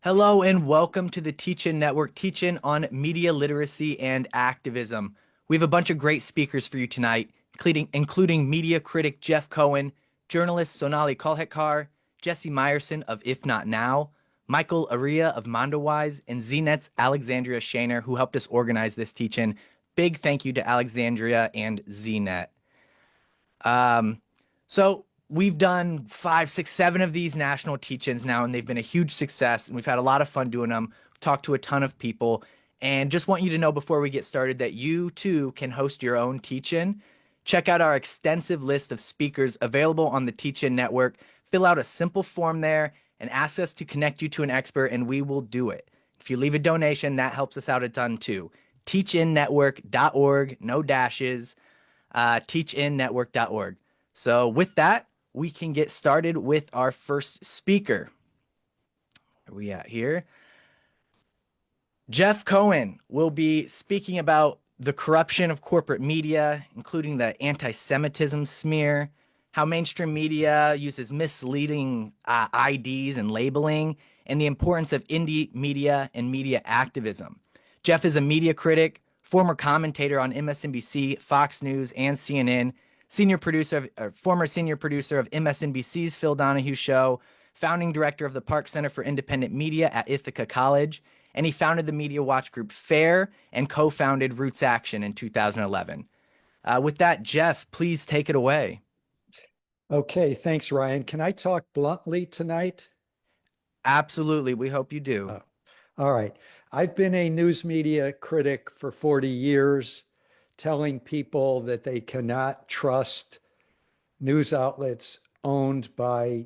Hello and welcome to the Teach-In Network, Teach-In on media literacy and activism. We have a bunch of great speakers for you tonight, including media critic Jeff Cohen, journalist Sonali Kolhatkar, Jesse Meyerson of If Not Now, Michael Aria of Mondowise, and ZNet's Alexandria Shaner, who helped us organize this teach-in. Big thank you to Alexandria and ZNet. So we've done 5, 6, 7 of these national teach-ins now, and they've been a huge success, and we've had a lot of fun doing them. We've talked to a ton of people, and just want you to know before we get started that you too can host your own teach-in. Check out our extensive list of speakers available on the Teach-In Network. Fill out a simple form there and ask us to connect you to an expert, and we will do it. If you leave a donation, that helps us out a ton too. teachinnetwork.org, no dashes, teachinnetwork.org. So with that, we can get started with our first speaker. Where are we at here? Jeff Cohen will be speaking about the corruption of corporate media, including the anti-Semitism smear, how mainstream media uses misleading IDs and labeling, and the importance of indie media and media activism. Jeff is a media critic, former commentator on MSNBC, Fox News, and CNN, former senior producer of MSNBC's Phil Donahue Show, founding director of the Park Center for Independent Media at Ithaca College, and he founded the media watch group FAIR and co-founded RootsAction in 2011. With that, Jeff, please take it away. Okay, thanks, Ryan. Can I talk bluntly tonight? Absolutely. We hope you do. All right. I've been a news media critic for 40 years, telling people that they cannot trust news outlets owned by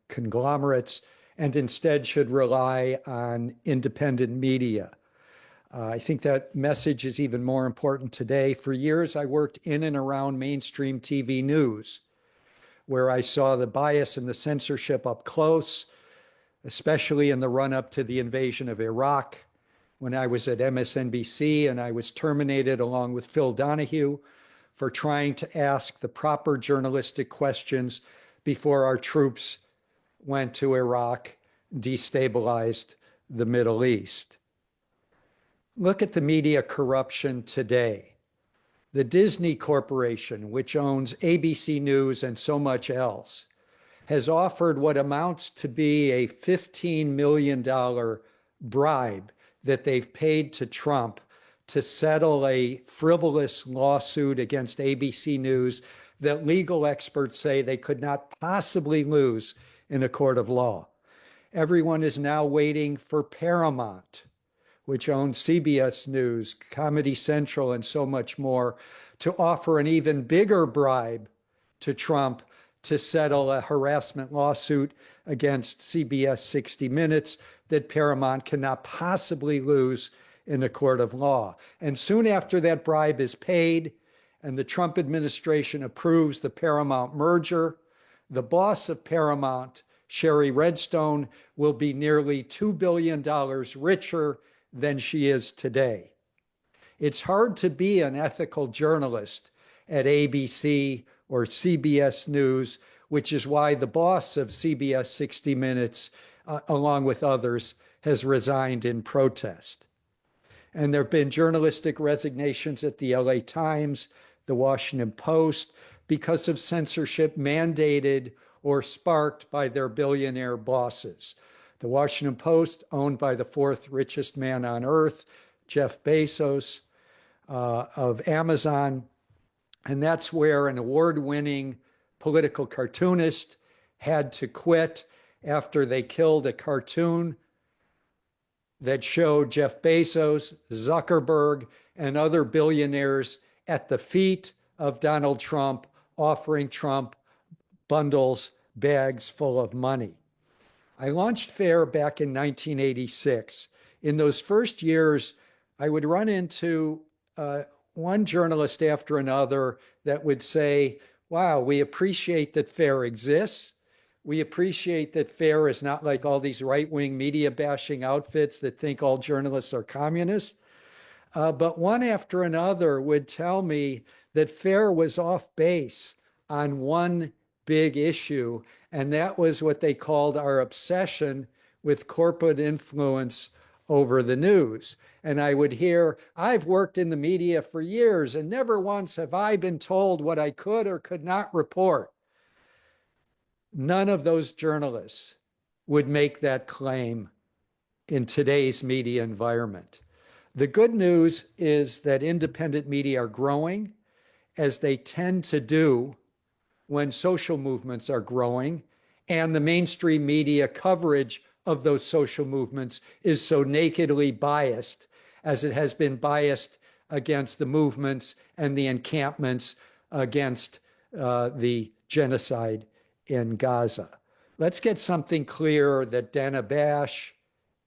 conglomerates and instead should rely on independent media. I think that message is even more important today. For years, I worked in and around mainstream TV news, where I saw the bias and the censorship up close, especially in the run-up to the invasion of Iraq, when I was at MSNBC and I was terminated along with Phil Donahue for trying to ask the proper journalistic questions before our troops went to Iraq, destabilized the Middle East. Look at the media corruption today. The Disney Corporation, which owns ABC News and so much else, has offered what amounts to be a $15 million bribe that they've paid to Trump to settle a frivolous lawsuit against ABC News that legal experts say they could not possibly lose in a court of law. Everyone is now waiting for Paramount, which owns CBS News, Comedy Central, and so much more, to offer an even bigger bribe to Trump to settle a harassment lawsuit against CBS 60 Minutes that Paramount cannot possibly lose in a court of law. And soon after that bribe is paid and the Trump administration approves the Paramount merger, the boss of Paramount, Sherry Redstone, will be nearly $2 billion richer than she is today. It's hard to be an ethical journalist at ABC or CBS News, which is why the boss of CBS 60 Minutes, along with others, has resigned in protest. And there have been journalistic resignations at the LA Times, the Washington Post, because of censorship mandated or sparked by their billionaire bosses. The Washington Post, owned by the fourth richest man on earth, Jeff Bezos, of Amazon. And that's where an award-winning political cartoonist had to quit after they killed a cartoon that showed Jeff Bezos, Zuckerberg, and other billionaires at the feet of Donald Trump, offering Trump bundles, bags full of money. I launched FAIR back in 1986. In those first years, I would run into one journalist after another that would say, wow, we appreciate that FAIR exists. We appreciate that FAIR is not like all these right-wing media bashing outfits that think all journalists are communists. But one after another would tell me that FAIR was off base on one big issue, and that was what they called our obsession with corporate influence over the news. And I would hear, I've worked in the media for years and never once have I been told what I could or could not report. None of those journalists would make that claim in today's media environment. The good news is that independent media are growing, as they tend to do when social movements are growing, and the mainstream media coverage of those social movements is so nakedly biased, as it has been biased against the movements and the encampments against the genocide in Gaza. Let's get something clear that Dana Bash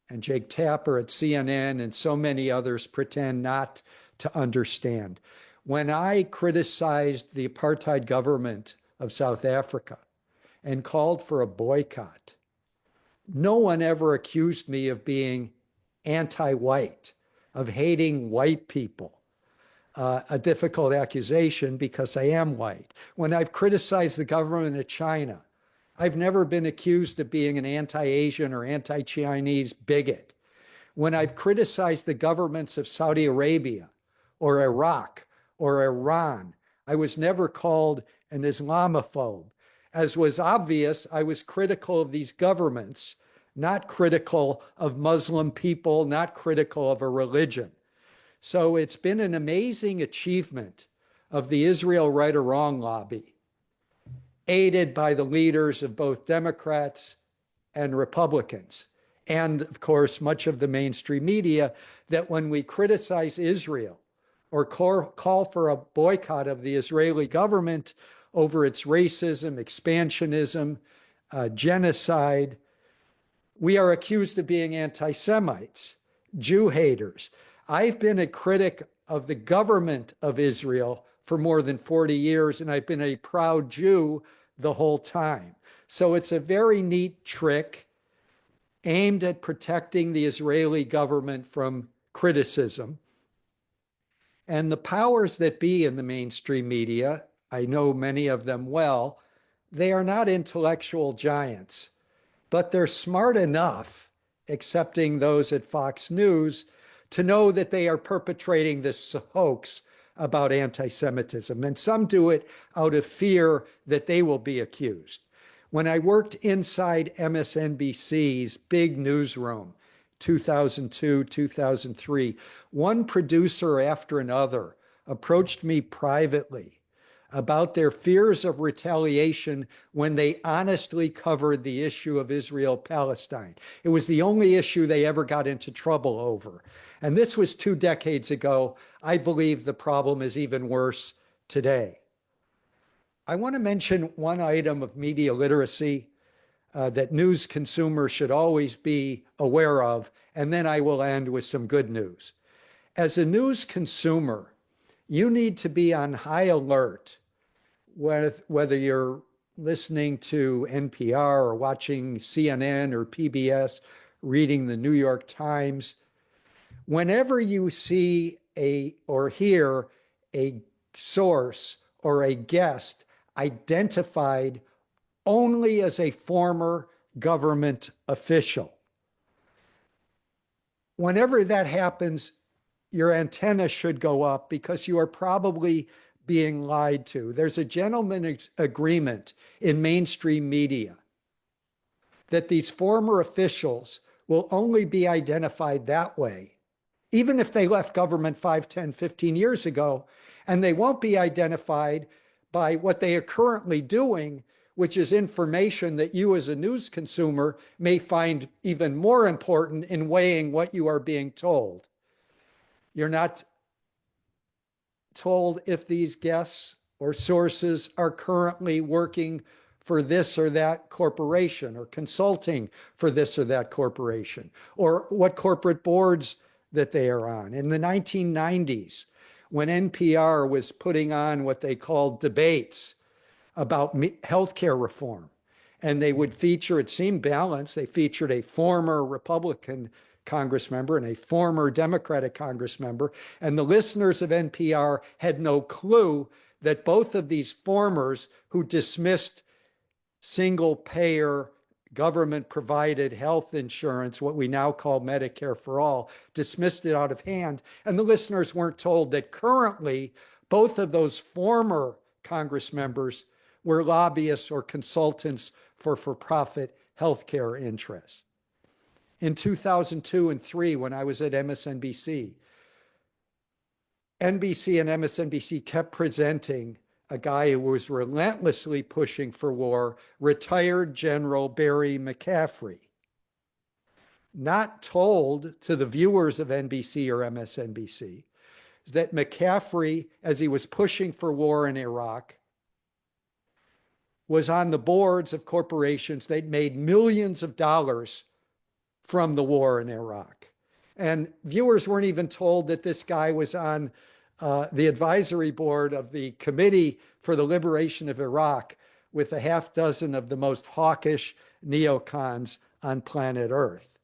and Jake Tapper at CNN and so many others pretend not to understand. When I criticized the apartheid government of South Africa and called for a boycott, no one ever accused me of being anti-white, of hating white people. A difficult accusation because I am white. When I've criticized the government of China, I've never been accused of being an anti-Asian or anti-Chinese bigot. When I've criticized the governments of Saudi Arabia or Iraq or Iran, I was never called an Islamophobe. As was obvious, I was critical of these governments, not critical of Muslim people, not critical of a religion. So it's been an amazing achievement of the Israel Right or Wrong lobby, aided by the leaders of both Democrats and Republicans, and of course, much of the mainstream media, that when we criticize Israel or call for a boycott of the Israeli government over its racism, expansionism, genocide, we are accused of being anti-Semites, Jew haters. I've been a critic of the government of Israel for more than 40 years, and I've been a proud Jew the whole time. So it's a very neat trick aimed at protecting the Israeli government from criticism. And the powers that be in the mainstream media, I know many of them well, they are not intellectual giants, but they're smart enough, excepting those at Fox News, to know that they are perpetrating this hoax about anti-Semitism. And some do it out of fear that they will be accused. When I worked inside MSNBC's big newsroom, 2002, 2003, one producer after another approached me privately about their fears of retaliation when they honestly covered the issue of Israel-Palestine. It was the only issue they ever got into trouble over. And this was 2 decades ago. I believe the problem is even worse today. I want to mention one item of media literacy that news consumers should always be aware of, and then I will end with some good news. As a news consumer, you need to be on high alert whether you're listening to NPR or watching CNN or PBS, reading the New York Times. Whenever you see or hear a source or a guest identified only as a former government official, whenever that happens, your antenna should go up because you are probably being lied to. There's a gentleman's agreement in mainstream media that these former officials will only be identified that way, even if they left government 5, 10, 15 years ago, and they won't be identified by what they are currently doing, which is information that you as a news consumer may find even more important in weighing what you are being told. You're not told if these guests or sources are currently working for this or that corporation or consulting for this or that corporation, or what corporate boards that they are on. In the 1990s, when NPR was putting on what they called debates about healthcare reform, and they would feature, it seemed balanced, they featured a former Republican Congress member and a former Democratic Congress member, and the listeners of NPR had no clue that both of these formers who dismissed single-payer government-provided health insurance, what we now call Medicare for All, dismissed it out of hand. And the listeners weren't told that currently both of those former Congress members were lobbyists or consultants for-profit healthcare interests. In 2002 and 3, when I was at MSNBC, NBC and MSNBC kept presenting a guy who was relentlessly pushing for war, retired General Barry McCaffrey. Not told to the viewers of NBC or MSNBC is that McCaffrey, as he was pushing for war in Iraq, was on the boards of corporations that made millions of dollars from the war in Iraq. And viewers weren't even told that this guy was on the advisory board of the Committee for the Liberation of Iraq with a half dozen of the most hawkish neocons on planet Earth.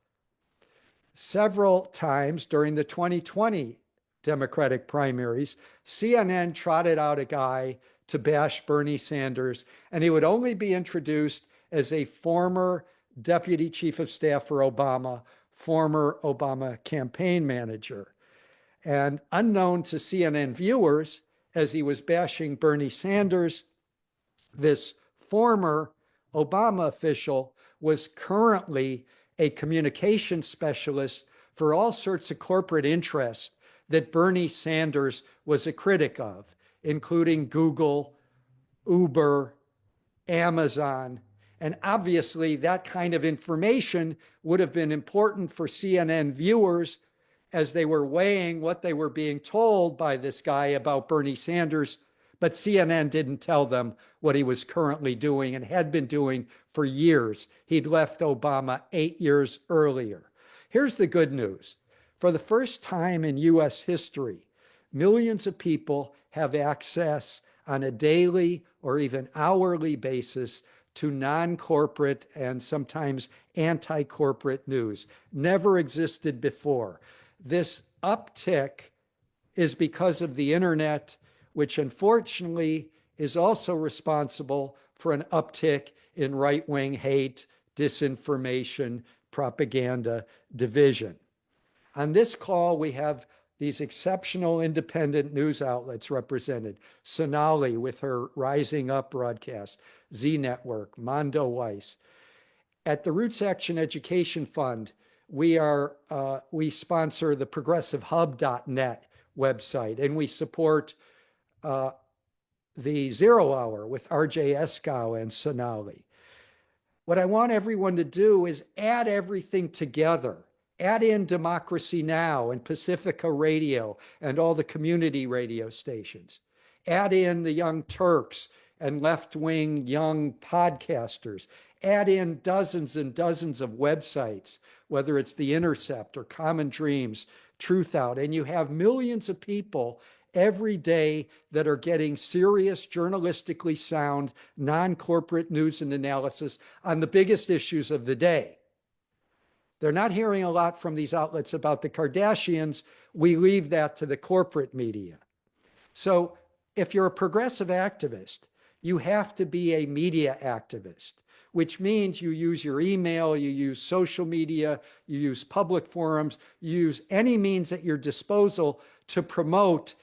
Several times during the 2020 Democratic primaries, CNN trotted out a guy to bash Bernie Sanders, and he would only be introduced as a former deputy chief of staff for Obama, former Obama campaign manager. And unknown to CNN viewers, as he was bashing Bernie Sanders, this former Obama official was currently a communications specialist for all sorts of corporate interests that Bernie Sanders was a critic of, including Google, Uber, Amazon. And obviously, that kind of information would have been important for CNN viewers as they were weighing what they were being told by this guy about Bernie Sanders. But CNN didn't tell them what he was currently doing and had been doing for years. He'd left Obama 8 years earlier. Here's the good news. For the first time in US history, millions of people have access on a daily or even hourly basis to non-corporate and sometimes anti-corporate news. Never existed before. This uptick is because of the internet, which unfortunately is also responsible for an uptick in right-wing hate, disinformation, propaganda, division. On this call, we have these exceptional independent news outlets represented. Sonali with her Rising Up broadcast, Z Network, Mondo Weiss. At the RootsAction Education Fund, we sponsor the progressivehub.net website, and we support the Zero Hour with RJ Eskow and Sonali. What I want everyone to do is add everything together. Add in Democracy Now! And Pacifica Radio and all the community radio stations. Add in the Young Turks and left-wing young podcasters. Add in dozens and dozens of websites, whether it's The Intercept or Common Dreams, Truth Out, and you have millions of people every day that are getting serious, journalistically sound, non-corporate news and analysis on the biggest issues of the day. They're not hearing a lot from these outlets about the Kardashians. We leave that to the corporate media. So if you're a progressive activist, you have to be a media activist, which means you use your email, you use social media, you use public forums, you use any means at your disposal to promote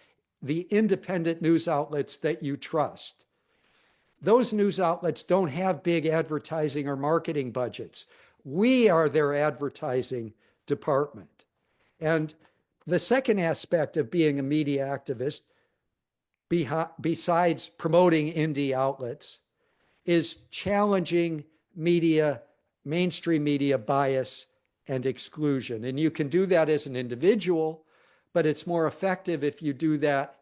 the independent news outlets that you trust. Those news outlets don't have big advertising or marketing budgets. We are their advertising department. And the second aspect of being a media activist, besides promoting indie outlets, is challenging media, mainstream media bias and exclusion. And you can do that as an individual, but it's more effective if you do that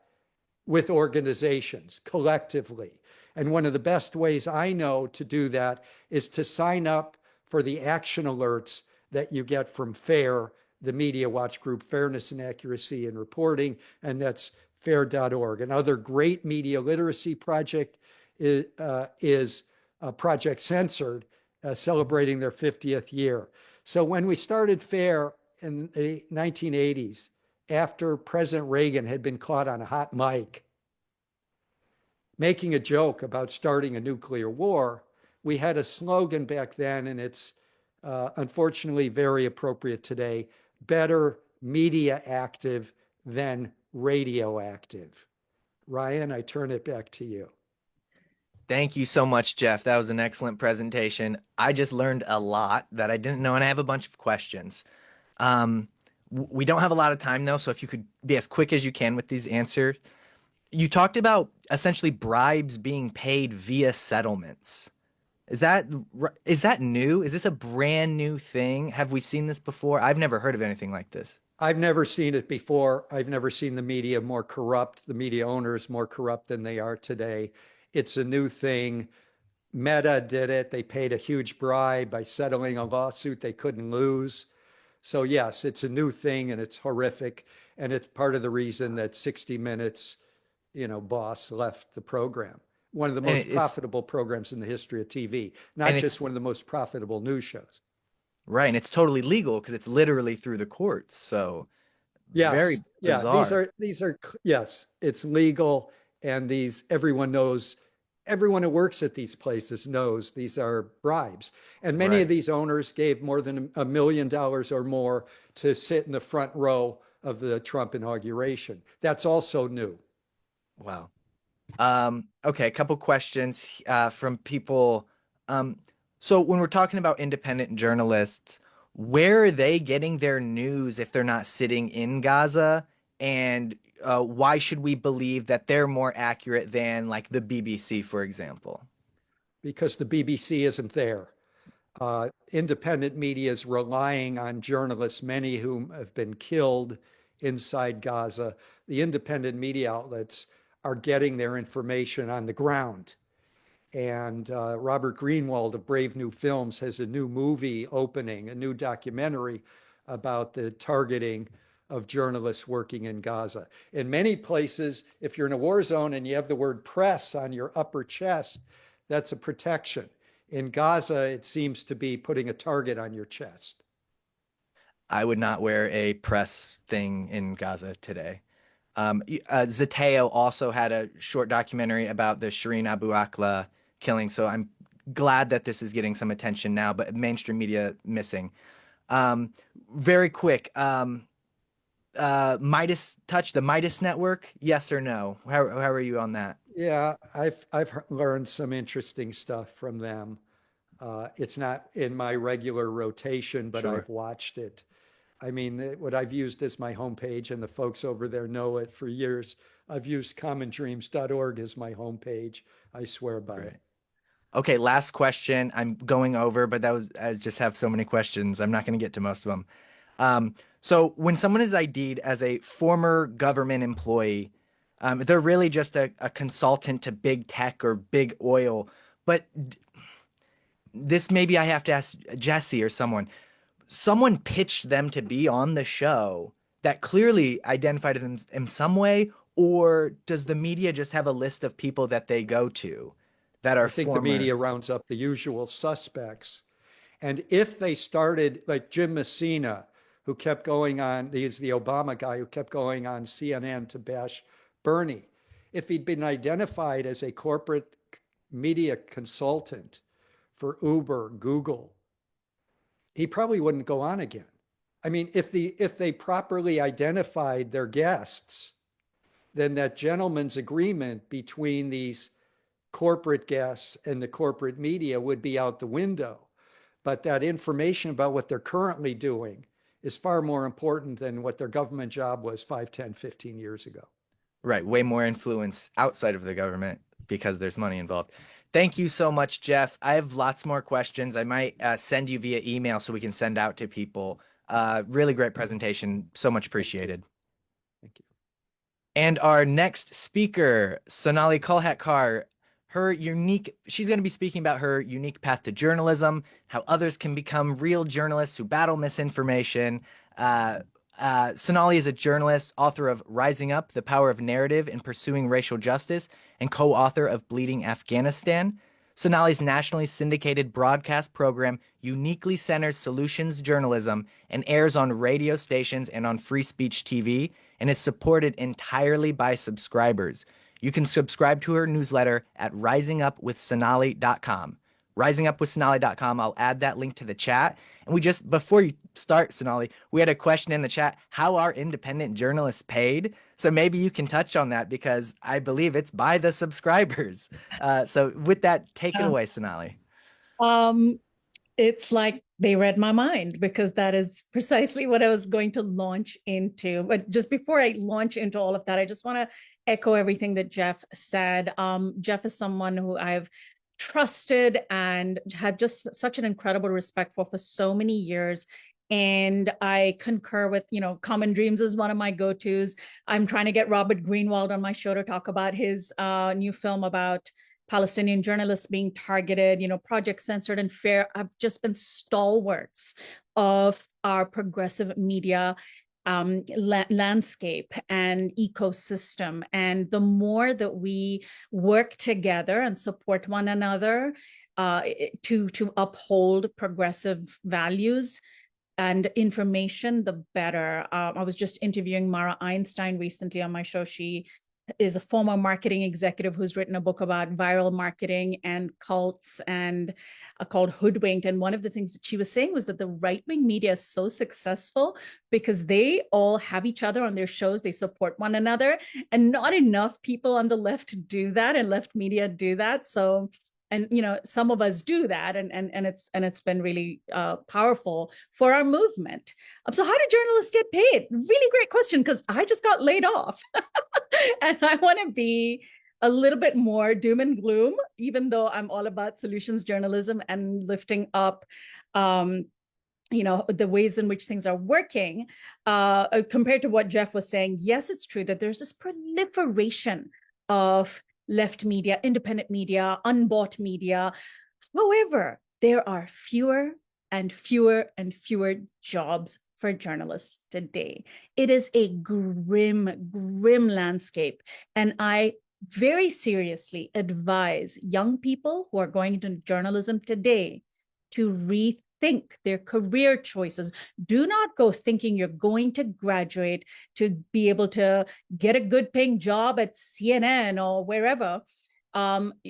with organizations, collectively. And one of the best ways I know to do that is to sign up for the action alerts that you get from FAIR, the Media Watch Group, Fairness and Accuracy in Reporting, and that's fair.org. Another great media literacy project is Project Censored, celebrating their 50th year. So when we started FAIR in the 1980s, after President Reagan had been caught on a hot mic making a joke about starting a nuclear war, We had a slogan back then, and it's unfortunately very appropriate today: better media active than radioactive. Ryan, I turn it back to you. Thank you so much, Jeff. That was an excellent presentation. I just learned a lot that I didn't know, and I have a bunch of questions. Um, we don't have a lot of time though, so if you could be as quick as you can with these answers. You talked about essentially bribes being paid via settlements. Is that is that new? Is this a brand new thing? Have we seen this before? I've never heard of anything like this. I've never seen it before. I've never seen the media more corrupt, the media owners more corrupt than they are today. It's a new thing. Meta did it. They paid a huge bribe by settling a lawsuit they couldn't lose. So yes, it's a new thing and it's horrific. And it's part of the reason that 60 Minutes, boss left the program. One of the And most profitable programs in the history of TV, not and just it's one of the most profitable news shows. right, and it's totally legal because it's literally through the courts. So Yes. very Yeah. bizarre. Yes, it's legal. And everyone knows, everyone who works at these places knows these are bribes. And many of Right. these owners gave more than $1 million or more to sit in the front row of the Trump inauguration. That's also new. Wow. Okay, a couple questions from people. So when we're talking about independent journalists, where are they getting their news if they're not sitting in Gaza? And why should we believe that they're more accurate than like the BBC, for example? Because the BBC isn't there. Independent media is relying on journalists, many whom have been killed inside Gaza. The independent media outlets are getting their information on the ground. And Robert Greenwald of Brave New Films has a new movie opening, a new documentary about the targeting of journalists working in Gaza. In many places, if you're in a war zone and you have the word press on your upper chest, that's a protection. In Gaza, it seems to be putting a target on your chest. I would not wear a press thing in Gaza today. Zateo also had a short documentary about the Shireen Abu Akleh killing, so I'm glad that this is getting some attention now, but mainstream media missing. Um, Very quick, Midas Touch, the Midas Network, yes or no? How are you on that? Yeah, I've learned some interesting stuff from them. It's not in my regular rotation, but Sure. I've watched it. I mean, what I've used as my homepage, and the folks over there know it for years. I've used commondreams.org as my homepage. I swear by Right. it. Okay, last question. I'm going over, but I just have so many questions. I'm not going to get to most of them. So when someone is ID'd as a former government employee, they're really just a consultant to big tech or big oil. But this maybe I have to ask Jesse or someone. Someone pitched them to be on the show that clearly identified them in some way, or does the media just have a list of people that they go to that are I think the former? media rounds up the usual suspects. And if they started like Jim Messina, who kept going on, he's the Obama guy who kept going on CNN to bash Bernie. If he'd been identified as a corporate media consultant for Uber, Google, he probably wouldn't go on again. I mean, if they properly identified their guests, then that gentleman's agreement between these corporate guests and the corporate media would be out the window. But that information about what they're currently doing is far more important than what their government job was 5, 10, 15 years ago. Right, way more influence outside of the government because there's money involved. Thank you so much, Jeff. I have lots more questions. I might send you via email so we can send out to people. Really great presentation. So much appreciated. Thank you. And our next speaker, Sonali Kolhatkar, she's going to be speaking about her unique path to journalism, how others can become real journalists who battle misinformation. Sonali is a journalist, author of Rising Up, The Power of Narrative in Pursuing Racial Justice, and co-author of Bleeding Afghanistan. Sonali's nationally syndicated broadcast program uniquely centers solutions journalism and airs on radio stations and on free speech TV and is supported entirely by subscribers. You can subscribe to her newsletter at risingupwithsonali.com. risingupwithsonali.com. I'll add that link to the chat. And we just, before you start, Sonali, we had a question in the chat. How are independent journalists paid? So maybe you can touch on that because I believe it's by the subscribers. So with that, take it away, Sonali. It's like they read my mind because that is precisely what I was going to launch into. But just before I launch into all of that, I just want to echo everything that Jeff said. Jeff is someone who I've trusted and had just such an incredible respect for so many years. And I concur with, Common Dreams is one of my go-tos. I'm trying to get Robert Greenwald on my show to talk about his new film about Palestinian journalists being targeted, Project Censored and Fair have just been stalwarts of our progressive media landscape and ecosystem. And the more that we work together and support one another to uphold progressive values and information, the better. I was just interviewing Mara Einstein recently on my show. She is a former marketing executive who's written a book about viral marketing and cults and called Hoodwinked. And one of the things that she was saying was that the right-wing media is so successful because they all have each other on their shows. They support one another, and not enough people on the left do that, and left media do that. So, and some of us do that, and it's been really powerful for our movement. So how do journalists get paid? Really great question, because I just got laid off. And I want to be a little bit more doom and gloom, even though I'm all about solutions journalism and lifting up the ways in which things are working. Compared to what Jeff was saying, yes, it's true that there's this proliferation of left media, independent media, unbought media. However, there are fewer and fewer and fewer jobs for journalists today. It is a grim, grim landscape. And I very seriously advise young people who are going into journalism today to rethink their career choices. Do not go thinking you're going to graduate to be able to get a good paying job at CNN or wherever,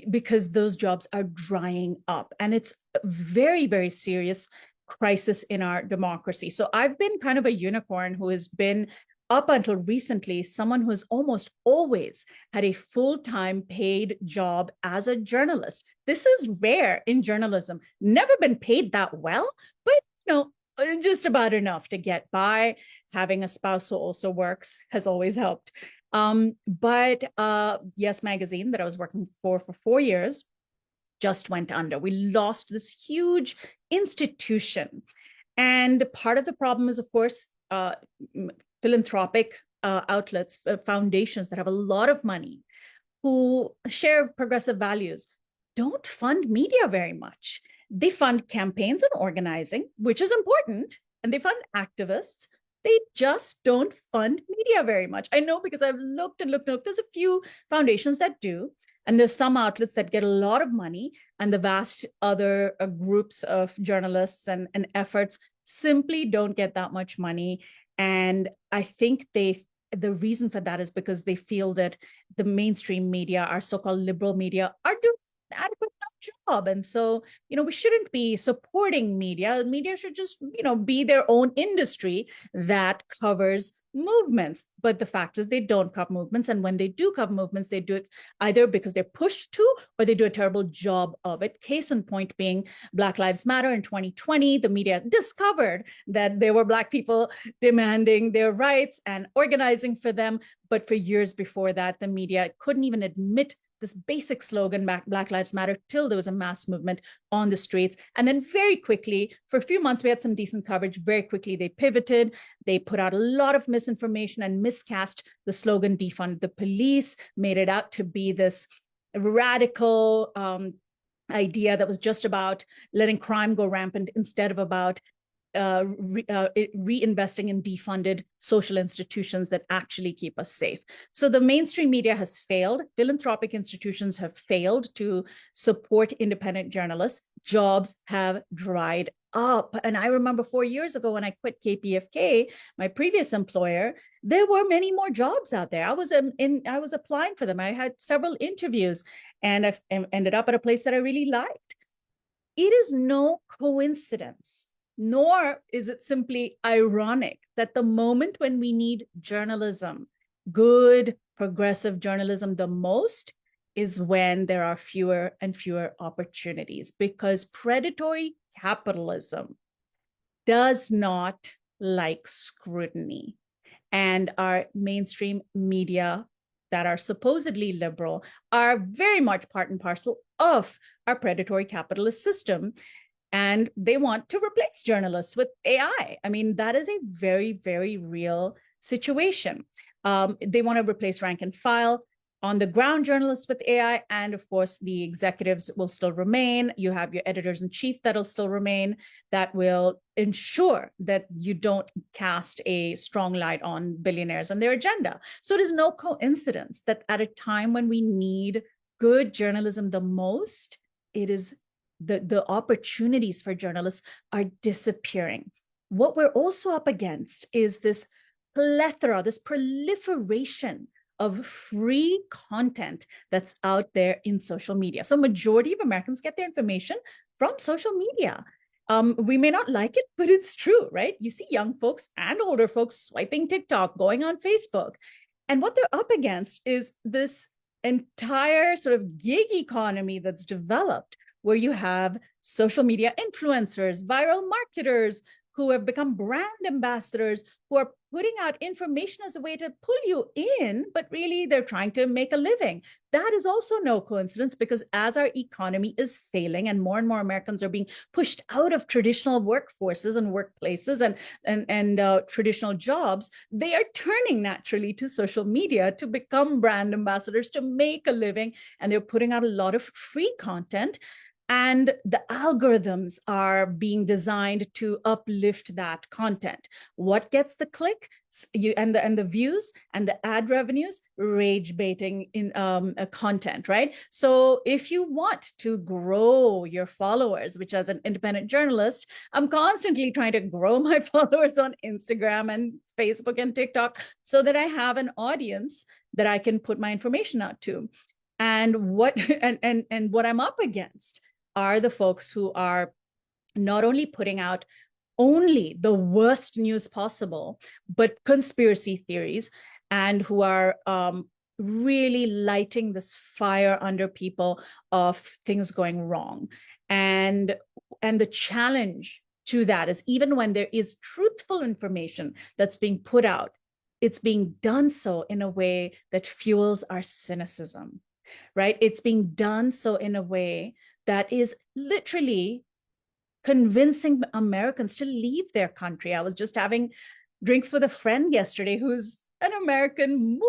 because those jobs are drying up. And it's a very, very serious crisis in our democracy. So I've been kind of a unicorn who has been, up until recently, someone who has almost always had a full-time paid job as a journalist. This is rare in journalism. Never been paid that well, but just about enough to get by. Having a spouse who also works has always helped. But Yes Magazine, that I was working for 4 years, just went under. We lost this huge institution. And part of the problem is, of course, philanthropic outlets, foundations that have a lot of money, who share progressive values, don't fund media very much. They fund campaigns and organizing, which is important, and they fund activists. They just don't fund media very much. I know, because I've looked and looked and looked. There's a few foundations that do, and there's some outlets that get a lot of money, and the vast other groups of journalists and efforts simply don't get that much money. And I think the reason for that is because they feel that the mainstream media, our so-called liberal media, are doing an adequate job. And so, we shouldn't be supporting media. Media should just, be their own industry that covers movements. But the fact is they don't cover movements. And when they do cover movements, they do it either because they're pushed to, or they do a terrible job of it. Case in point being Black Lives Matter in 2020, the media discovered that there were Black people demanding their rights and organizing for them. But for years before that, the media couldn't even admit this basic slogan, Black Lives Matter, till there was a mass movement on the streets. And then very quickly, for a few months, we had some decent coverage. Very quickly, they pivoted. They put out a lot of misinformation and miscast the slogan, defund the police, made it out to be this radical idea that was just about letting crime go rampant instead of about reinvesting in defunded social institutions that actually keep us safe. So the mainstream media has failed. Philanthropic institutions have failed to support independent journalists. Jobs have dried up. And I remember 4 years ago when I quit KPFK, my previous employer, there were many more jobs out there. I was applying for them. I had several interviews, and I ended up at a place that I really liked. it is no coincidence, nor is it simply ironic that the moment when we need journalism, good progressive journalism the most, is when there are fewer and fewer opportunities, because predatory capitalism does not like scrutiny. And our mainstream media that are supposedly liberal are very much part and parcel of our predatory capitalist system. And they want to replace journalists with AI. I mean, that is a very, very real situation. They want to replace rank and file on the ground journalists with AI. And of course, the executives will still remain. You have your editors in chief that'll still remain, that will ensure that you don't cast a strong light on billionaires and their agenda. So it is no coincidence that at a time when we need good journalism the most, it is the opportunities for journalists are disappearing. What we're also up against is this plethora, this proliferation of free content that's out there in social media. So majority of Americans get their information from social media. We may not like it, but it's true, right? You see young folks and older folks swiping TikTok, going on Facebook. And what they're up against is this entire sort of gig economy that's developed, where you have social media influencers, viral marketers who have become brand ambassadors, who are putting out information as a way to pull you in, but really they're trying to make a living. That is also no coincidence, because as our economy is failing and more Americans are being pushed out of traditional workforces and workplaces and traditional jobs, they are turning naturally to social media to become brand ambassadors, to make a living, and they're putting out a lot of free content. And the algorithms are being designed to uplift that content. What gets the click and the views and the ad revenues? Rage baiting in content, right? So if you want to grow your followers, which as an independent journalist, I'm constantly trying to grow my followers on Instagram and Facebook and TikTok so that I have an audience that I can put my information out to. And what I'm up against are the folks who are not only putting out only the worst news possible, but conspiracy theories, and who are really lighting this fire under people of things going wrong. And the challenge to that is, even when there is truthful information that's being put out, it's being done so in a way that fuels our cynicism, right? It's being done so in a way that is literally convincing Americans to leave their country. I was just having drinks with a friend yesterday who's an American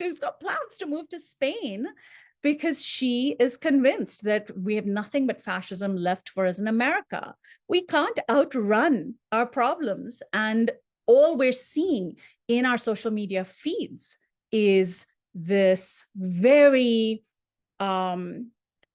who's got plans to move to Spain, because she is convinced that we have nothing but fascism left for us in America. We can't outrun our problems. And all we're seeing in our social media feeds is this very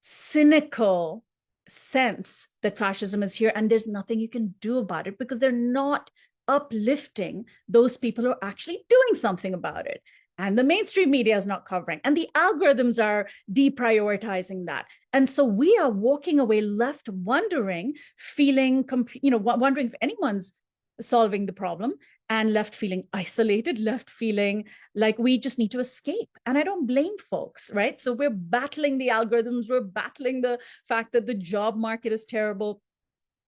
cynical sense that fascism is here, and there's nothing you can do about it, because they're not uplifting those people who are actually doing something about it. And the mainstream media is not covering, and the algorithms are deprioritizing that. And so we are walking away left wondering, wondering if anyone's solving the problem, and left feeling isolated, left feeling like we just need to escape. And I don't blame folks, right? So we're battling the algorithms, we're battling the fact that the job market is terrible.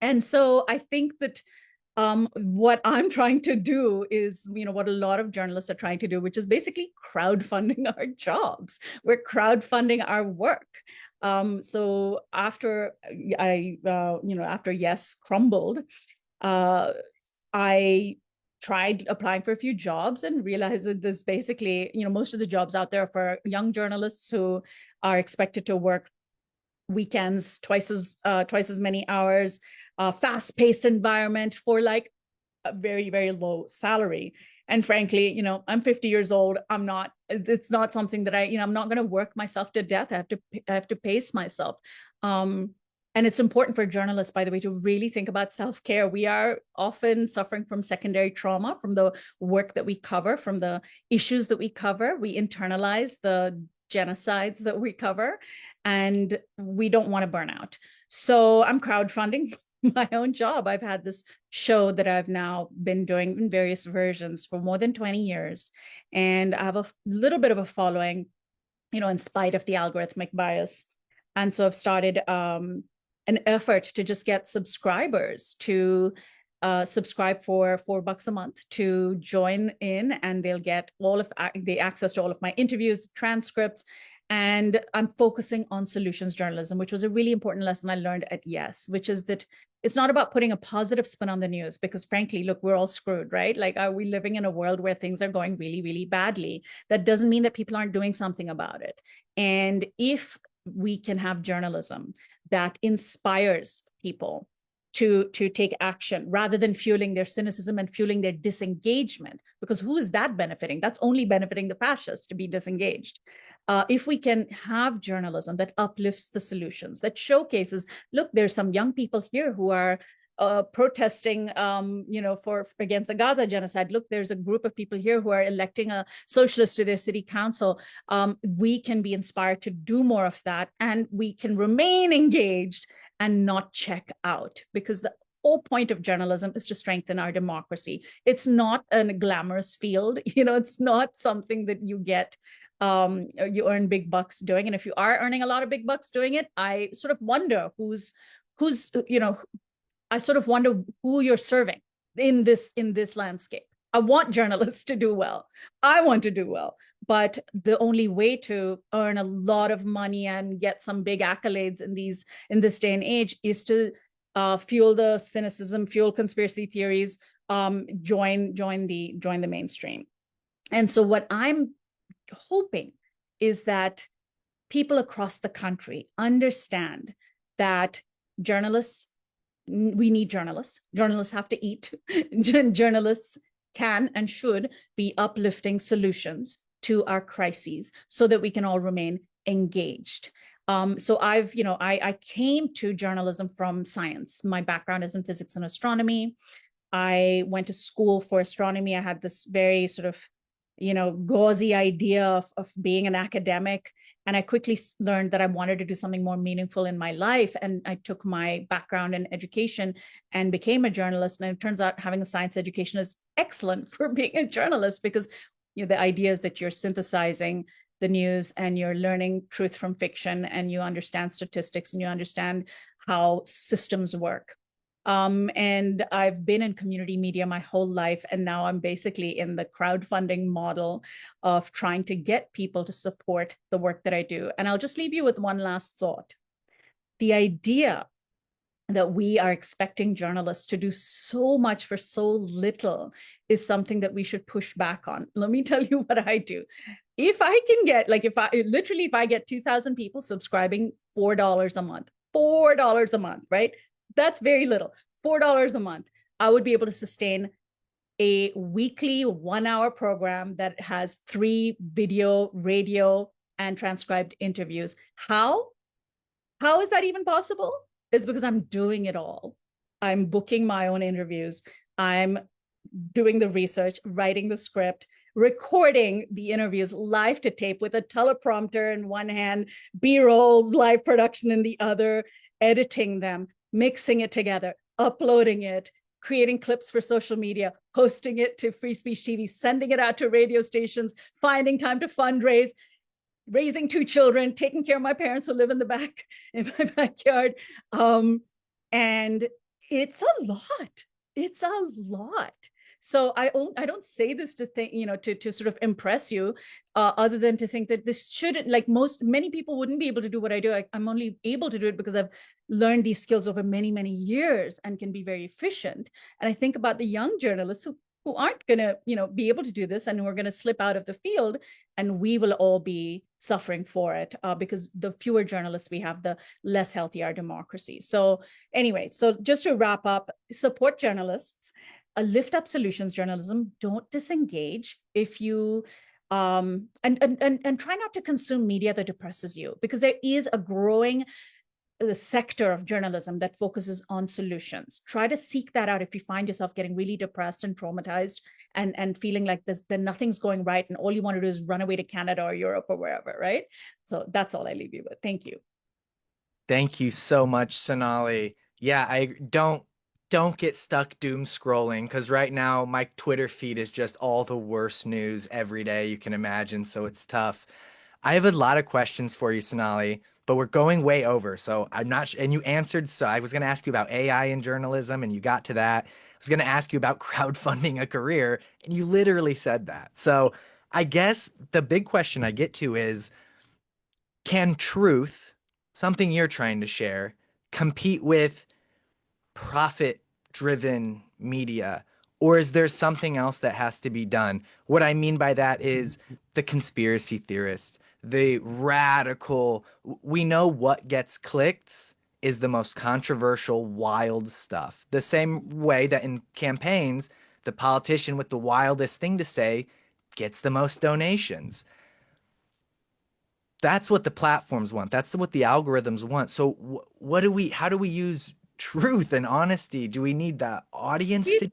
And so I think that what I'm trying to do is, what a lot of journalists are trying to do, which is basically crowdfunding our jobs. We're crowdfunding our work. So after after Yes crumbled, I tried applying for a few jobs and realized that this basically, most of the jobs out there are for young journalists who are expected to work weekends, twice as many hours, fast-paced environment for like a very, very low salary. And frankly, I'm 50 years old. It's not something that I'm not going to work myself to death. I have to pace myself. And it's important for journalists, by the way, to really think about self-care. We are often suffering from secondary trauma from the work that we cover, from the issues that we cover. We internalize the genocides that we cover, and we don't want to burn out. So I'm crowdfunding my own job. I've had this show that I've now been doing in various versions for more than 20 years. And I have a little bit of a following, in spite of the algorithmic bias. And so I've started an effort to just get subscribers to subscribe for $4 a month to join in, and they'll get all of the access to all of my interviews, transcripts. And I'm focusing on solutions journalism, which was a really important lesson I learned at Yes, which is that it's not about putting a positive spin on the news, because frankly, look, we're all screwed, right? Like, are we living in a world where things are going really, really badly? That doesn't mean that people aren't doing something about it. And if we can have journalism that inspires people to take action rather than fueling their cynicism and fueling their disengagement, because who is that benefiting? That's only benefiting the fascists to be disengaged. If we can have journalism that uplifts the solutions, that showcases, look, there's some young people here who are protesting, for against the Gaza genocide. Look, there's a group of people here who are electing a socialist to their city council. We can be inspired to do more of that, and we can remain engaged and not check out, because the whole point of journalism is to strengthen our democracy. It's not a glamorous field. It's not something that you get, you earn big bucks doing. And if you are earning a lot of big bucks doing it, I sort of wonder I sort of wonder who you're serving in this landscape. I want journalists to do well. I want to do well. But the only way to earn a lot of money and get some big accolades in this day and age is to fuel the cynicism, fuel conspiracy theories, join the mainstream. And so what I'm hoping is that people across the country understand that we need journalists. Journalists have to eat. Journalists can and should be uplifting solutions to our crises so that we can all remain engaged. So I came to journalism from science. My background is in physics and astronomy. I went to school for astronomy. I had this very sort of, gauzy idea of being an academic. And I quickly learned that I wanted to do something more meaningful in my life. And I took my background in education and became a journalist. And it turns out having a science education is excellent for being a journalist, because the idea is that you're synthesizing the news and you're learning truth from fiction, and you understand statistics and you understand how systems work. And I've been in community media my whole life, and now I'm basically in the crowdfunding model of trying to get people to support the work that I do. And I'll just leave you with one last thought. The idea that we are expecting journalists to do so much for so little is something that we should push back on. Let me tell you what I do. If I can get, if I get 2,000 people subscribing $4 a month, $4 a month, right? That's very little. $4 a month, I would be able to sustain a weekly 1-hour program that has 3 video, radio, and transcribed interviews. How is that even possible? It's because I'm doing it all. I'm booking my own interviews. I'm doing the research, writing the script, recording the interviews live to tape with a teleprompter in one hand, B-roll, live production in the other, editing them, mixing it together, uploading it, creating clips for social media, posting it to Free Speech TV, sending it out to radio stations, finding time to fundraise, raising 2 children, taking care of my parents who live in my backyard. And it's a lot. It's a lot. So I don't say this to think, to sort of impress you, other than to think that this shouldn't, many people wouldn't be able to do what I do. I'm only able to do it because I've learned these skills over many, many years and can be very efficient. And I think about the young journalists who aren't going to, be able to do this, and who are going to slip out of the field, and we will all be suffering for it, because the fewer journalists we have, the less healthy our democracy. So anyway, so just to wrap up, support journalists, lift up solutions journalism, don't disengage. If you and try not to consume media that depresses you, because there is a growing sector of journalism that focuses on solutions. Try to seek that out if you find yourself getting really depressed and traumatized and feeling like then nothing's going right and all you want to do is run away to Canada or Europe or wherever, right? So that's all I leave you with. Thank you. Thank you so much, Sonali. Yeah, I don't get stuck doom scrolling because right now my Twitter feed is just all the worst news every day you can imagine, so it's tough. I have a lot of questions for you, Sonali, but we're going way over, so I'm not and you answered, so I was going to ask you about AI in journalism and you got to that. I was going to ask you about crowdfunding a career and you literally said that. So, I guess the big question I get to is, can truth, something you're trying to share, compete with profit driven media? Or is there something else that has to be done? What I mean by that is the conspiracy theorists, the radical, we know what gets clicks is the most controversial, wild stuff. The same way that in campaigns, the politician with the wildest thing to say gets the most donations. That's what the platforms want. That's what the algorithms want. So how do we use truth and honesty? Do we need the audience to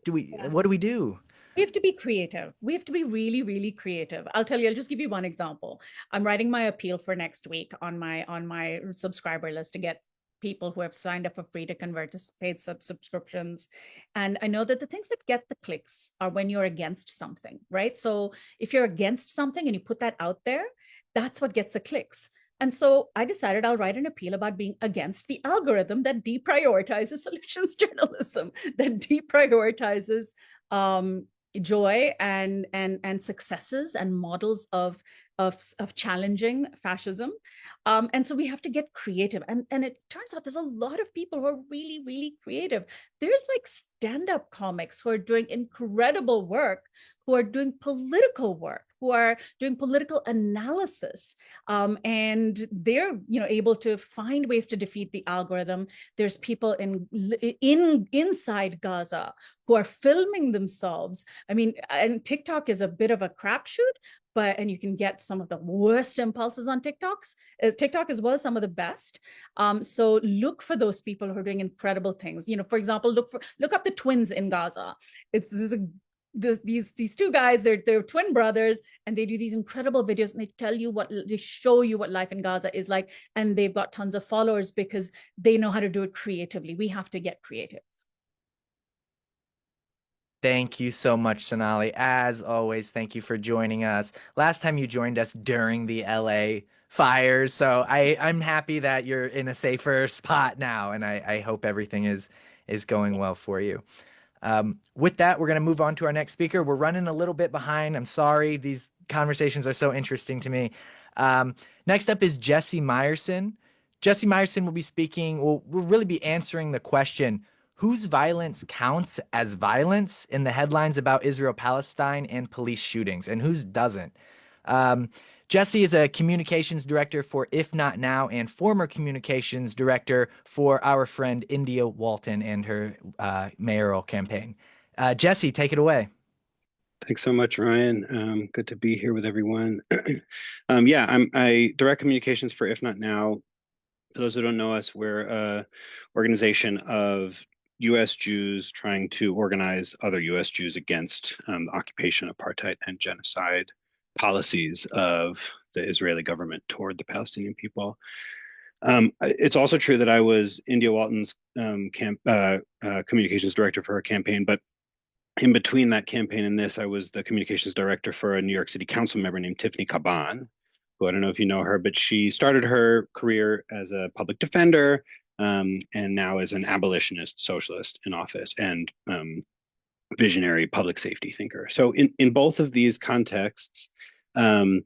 what do we do? We have to be creative. We have to be really, really creative. I'll tell you, I'll just give you one example. I'm writing my appeal for next week on my subscriber list to get people who have signed up for free to convert to paid subscriptions. And I know that the things that get the clicks are when you're against something, right? So if you're against something and you put that out there, that's what gets the clicks. And so I decided I'll write an appeal about being against the algorithm that deprioritizes solutions journalism, that deprioritizes joy and successes and models of challenging fascism. And so we have to get creative. And it turns out there's a lot of people who are really, really creative. There's like stand-up comics who are doing incredible work, who are doing political work, who are doing political analysis, and they're able to find ways to defeat the algorithm. There's people inside Gaza who are filming themselves. I mean, and TikTok is a bit of a crapshoot, and you can get some of the worst impulses on TikTok as well as some of the best. So look for those people who are doing incredible things. For example, look up the twins in Gaza. These two guys, they're twin brothers, and they do these incredible videos, and they show you what life in Gaza is like, and they've got tons of followers because they know how to do it creatively. We have to get creative. Thank you so much, Sonali. As always, thank you for joining us. Last time you joined us during the LA fires, so I'm happy that you're in a safer spot now, and I hope everything is going well for you. With that, we're going to move on to our next speaker. We're running a little bit behind. I'm sorry. These conversations are so interesting to me. Next up is Jesse Meyerson. Jesse Meyerson will be speaking. We'll really be answering the question, whose violence counts as violence in the headlines about Israel-Palestine and police shootings, and whose doesn't? Jesse is a communications director for If Not Now and former communications director for our friend India Walton and her mayoral campaign. Jesse, take it away. Thanks so much, Ryan. Good to be here with everyone. I direct communications for If Not Now. For those who don't know us, we're an organization of U.S. Jews trying to organize other U.S. Jews against the occupation, apartheid, and genocide policies of the Israeli government toward the Palestinian people. It's also true that I was India Walton's communications director for her campaign, but in between that campaign and this, I was the communications director for a New York City council member named Tiffany Caban, who I don't know if you know her, but she started her career as a public defender and now is an abolitionist socialist in office and visionary public safety thinker. So in both of these contexts, the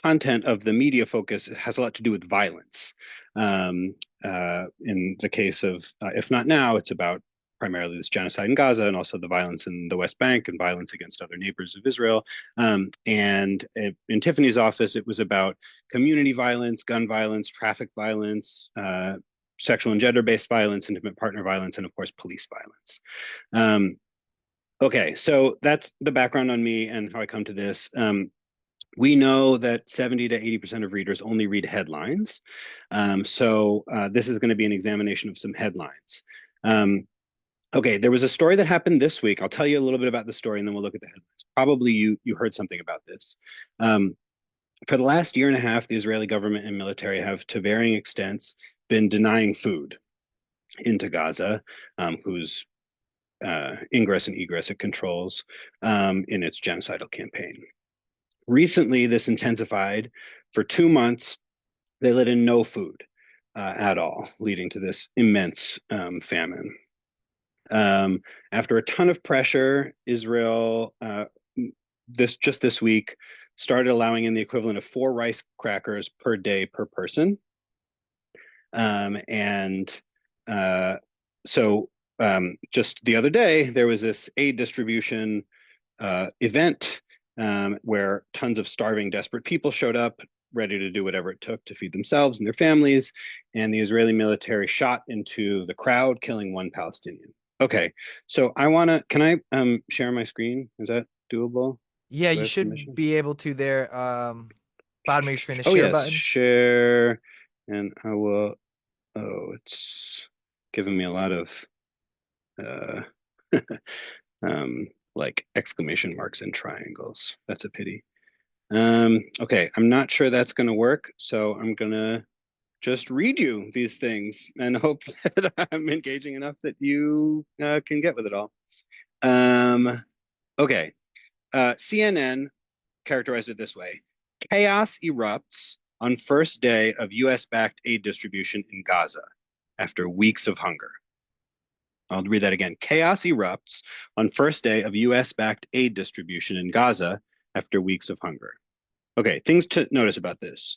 content of the media focus has a lot to do with violence. In the case of If Not Now, it's about primarily this genocide in Gaza and also the violence in the West Bank and violence against other neighbors of Israel. And in Tiffany's office, it was about community violence, gun violence, traffic violence, sexual and gender-based violence, intimate partner violence, and of course, police violence. Okay, so that's the background on me and how I come to this. We know that 70 to 80% of readers only read headlines. So this is going to be an examination of some headlines. Okay, there was a story that happened this week. I'll tell you a little bit about the story and then we'll look at the headlines. Probably you heard something about this. For the last year and a half, the Israeli government and military have, to varying extents, been denying food into Gaza, whose ingress and egress it controls in its genocidal campaign. Recently, this intensified. For 2 months, they let in no food at all, leading to this immense famine. After a ton of pressure, Israel, this week, started allowing in the equivalent of 4 rice crackers per day per person. So just the other day, there was this aid distribution event where tons of starving, desperate people showed up, ready to do whatever it took to feed themselves and their families. And the Israeli military shot into the crowd, killing 1 Palestinian. Okay, so can I share my screen? Is that doable? Yeah, Do I you have should permission? be able to there. Bottom of your screen, the Oh share yes, button. share, and I will. Oh, it's giving me a lot of like exclamation marks and triangles. That's a pity. Okay, I'm not sure that's going to work, so I'm gonna just read you these things and hope that I'm engaging enough that you can get with it all. Okay, CNN characterized it this way: chaos erupts on first day of U.S.-backed aid distribution in Gaza after weeks of hunger. I'll read that again. Chaos erupts on first day of U.S.-backed aid distribution in Gaza after weeks of hunger. Okay, things to notice about this.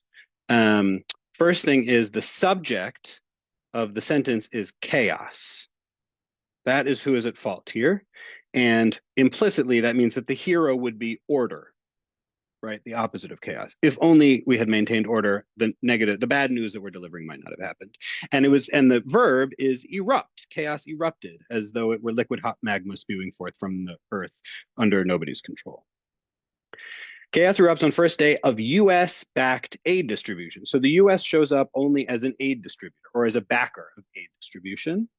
First thing is the subject of the sentence is chaos. That is who is at fault here. And implicitly, that means that the hero would be order, right? The opposite of chaos. If only we had maintained order, the bad news that we're delivering might not have happened. And the verb is erupt. Chaos erupted, as though it were liquid hot magma spewing forth from the earth under nobody's control. Chaos erupts on first day of U.S.-backed aid distribution. So the U.S. shows up only as an aid distributor or as a backer of aid distribution.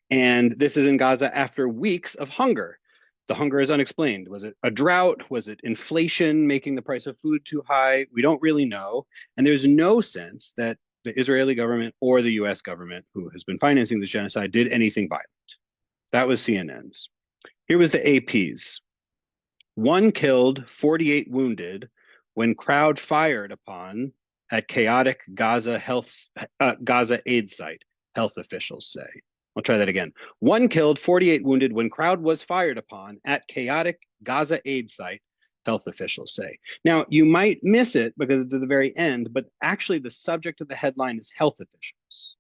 And this is in Gaza after weeks of hunger. The hunger is unexplained. Was it a drought? Was it inflation making the price of food too high? We don't really know. And there's no sense that the Israeli government or the U.S. government, who has been financing this genocide, did anything violent. That was CNN's. Here was the AP's. 1 killed, 48 wounded when crowd fired upon at chaotic Gaza aid site, health officials say. I'll try that again. 1 killed, 48 wounded when crowd was fired upon at chaotic Gaza aid site, health officials say. Now, you might miss it because it's at the very end, but actually the subject of the headline is health officials.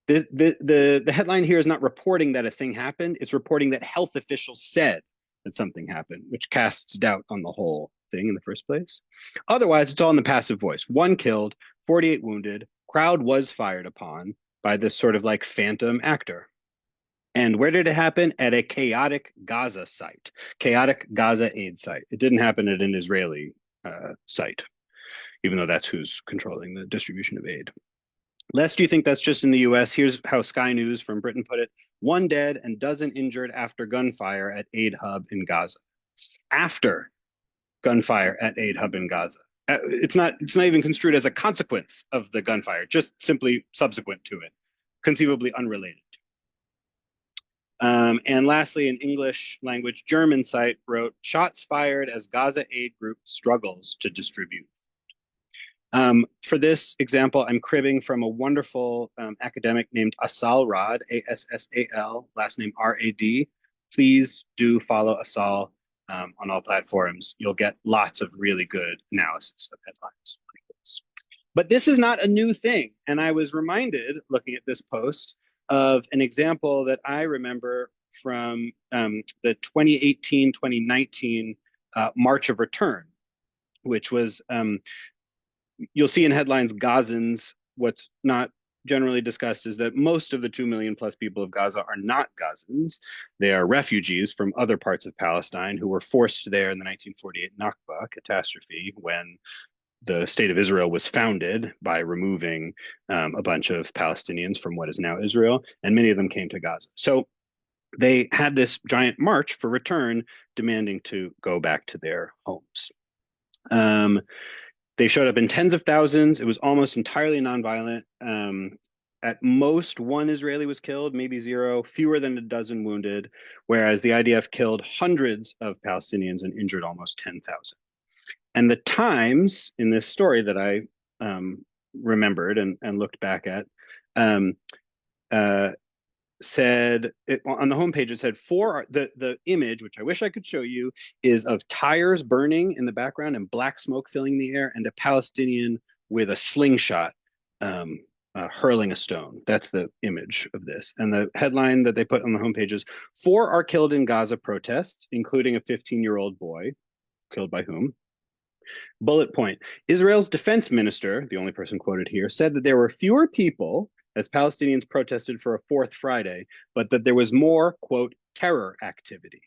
The headline here is not reporting that a thing happened. It's reporting that health officials said that something happened, which casts doubt on the whole thing in the first place. Otherwise, it's all in the passive voice. 1 killed, 48 wounded, crowd was fired upon by this sort of like phantom actor. And where did it happen? At a chaotic Gaza site, chaotic Gaza aid site. It didn't happen at an Israeli site, even though that's who's controlling the distribution of aid. Lest you think that's just in the US, here's how Sky News from Britain put it: 1 dead and dozen injured after gunfire at aid hub in Gaza. After gunfire at aid hub in Gaza. It's not even construed as a consequence of the gunfire, just simply subsequent to it, conceivably unrelated. And lastly, an English language German site wrote, shots fired as Gaza aid group struggles to distribute. For this example, I'm cribbing from a wonderful academic named Assal Rad, A-S-S-A-L, last name R-A-D. Please do follow Assal on all platforms. You'll get lots of really good analysis of headlines like this. But this is not a new thing. And I was reminded, looking at this post, of an example that I remember from the 2018-2019 March of Return, which was, you'll see in headlines, Gazans, what's not generally discussed is that most of the 2 million plus people of Gaza are not Gazans. They are refugees from other parts of Palestine who were forced there in the 1948 Nakba catastrophe, when the state of Israel was founded by removing a bunch of Palestinians from what is now Israel, and many of them came to Gaza. So they had this giant march for return, demanding to go back to their homes. They showed up in tens of thousands. It was almost entirely nonviolent. At most, one Israeli was killed, maybe zero, fewer than a dozen wounded, whereas the IDF killed hundreds of Palestinians and injured almost 10,000. And the Times, in this story that I remembered and looked back at, said on the homepage, it said the image, which I wish I could show you, is of tires burning in the background and black smoke filling the air, and a Palestinian with a slingshot hurling a stone. That's the image of this. And the headline that they put on the homepage is 4 are killed in Gaza protests, including a 15-year-old boy. Killed by whom? Bullet point. Israel's defense minister, the only person quoted here, said that there were fewer people as Palestinians protested for a fourth Friday, but that there was more, quote, terror activity.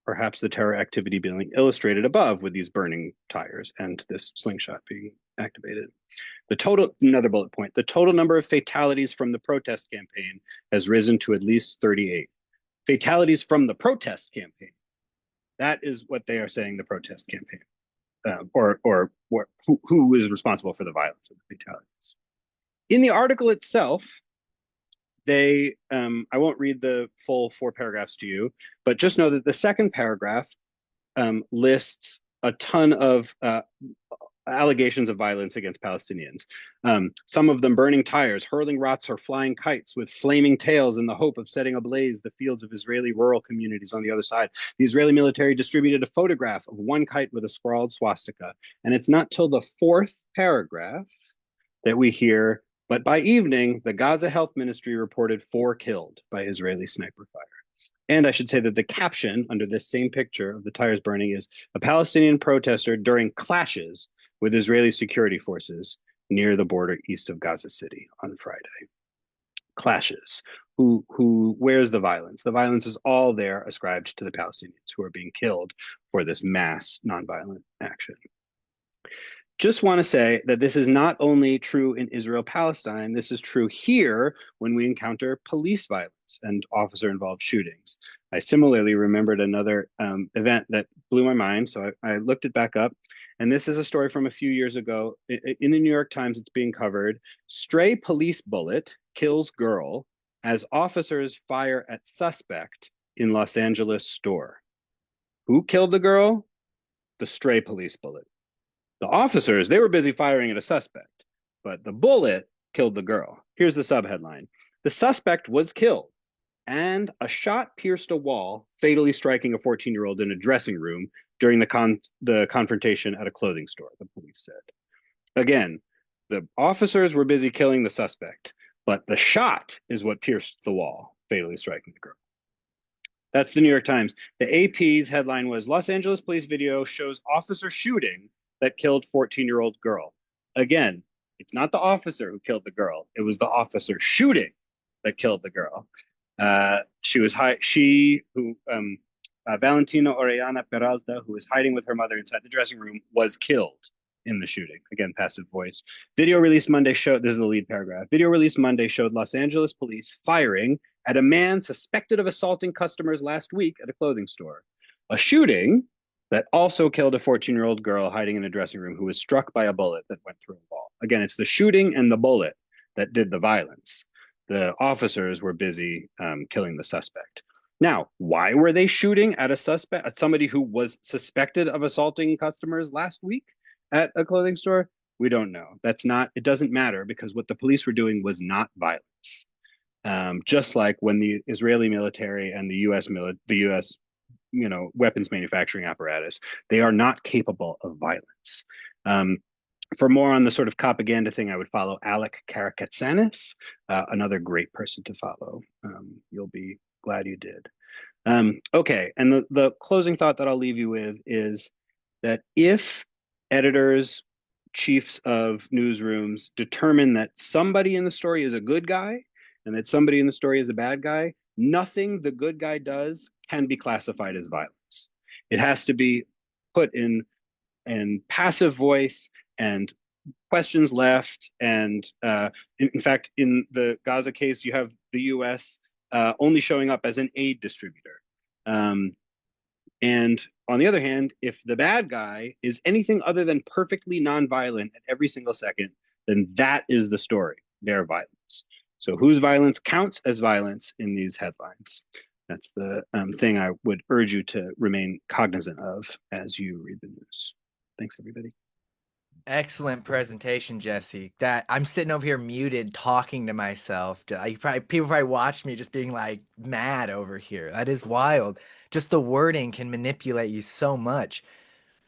Perhaps the terror activity being illustrated above with these burning tires and this slingshot being activated. Another bullet point, the total number of fatalities from the protest campaign has risen to at least 38. Fatalities from the protest campaign. That is what they are saying, the protest campaign. Who is responsible for the violence of the fatalities. In the article itself, I won't read the full 4 paragraphs to you, but just know that the second paragraph lists a ton of allegations of violence against Palestinians. Some of them burning tires, hurling rocks, or flying kites with flaming tails in the hope of setting ablaze the fields of Israeli rural communities on the other side. The Israeli military distributed a photograph of one kite with a scrawled swastika. And it's not till the 4th paragraph that we hear, but by evening, the Gaza Health Ministry reported 4 killed by Israeli sniper fire. And I should say that the caption under this same picture of the tires burning is a Palestinian protester during clashes with Israeli security forces near the border east of Gaza City on Friday. Clashes. Where's the violence? The violence is all there ascribed to the Palestinians who are being killed for this mass nonviolent action. Just want to say that this is not only true in Israel-Palestine, this is true here when we encounter police violence and officer-involved shootings. I similarly remembered another event that blew my mind, so I looked it back up. And this is a story from a few years ago. In the New York Times, it's being covered. Stray police bullet kills girl as officers fire at suspect in Los Angeles store. Who killed the girl? The stray police bullet. The officers, they were busy firing at a suspect, but the bullet killed the girl. Here's the subheadline. The suspect was killed, and a shot pierced a wall, fatally striking a 14-year-old in a dressing room during the confrontation at a clothing store, the police said. Again, the officers were busy killing the suspect, but the shot is what pierced the wall, fatally striking the girl. That's the New York Times. The AP's headline was, Los Angeles police video shows officer shooting that killed 14-year-old girl. Again, it's not the officer who killed the girl. It was the officer shooting that killed the girl. Valentina Orellana Peralta, who was hiding with her mother inside the dressing room, was killed in the shooting. Again, passive voice. Video released Monday showed, this is the lead paragraph. Video released Monday showed Los Angeles police firing at a man suspected of assaulting customers last week at a clothing store. A shooting that also killed a 14-year-old girl hiding in a dressing room who was struck by a bullet that went through a wall. Again, it's the shooting and the bullet that did the violence. The officers were busy killing the suspect. Now, why were they shooting at at somebody who was suspected of assaulting customers last week at a clothing store? We don't know. It doesn't matter, because what the police were doing was not violence. Just like when the Israeli military and the U.S. Weapons manufacturing apparatus, they are not capable of violence. For more on the sort of propaganda thing, I would follow Alec Karakatsanis, another great person to follow. You'll be glad you did. Okay, and the closing thought that I'll leave you with is that if editors chiefs of newsrooms determine that somebody in the story is a good guy and that somebody in the story is a bad guy, nothing the good guy does can be classified as violence. It has to be put in passive voice and questions left. And in fact, in the Gaza case, you have the US only showing up as an aid distributor. And on the other hand, if the bad guy is anything other than perfectly nonviolent at every single second, then that is the story, their violence. So whose violence counts as violence in these headlines? That's the thing I would urge you to remain cognizant of as you read the news. Thanks, everybody. Excellent presentation, Jesse. That I'm sitting over here muted, talking to myself. People probably watch me just being like mad over here. That is wild. Just the wording can manipulate you so much.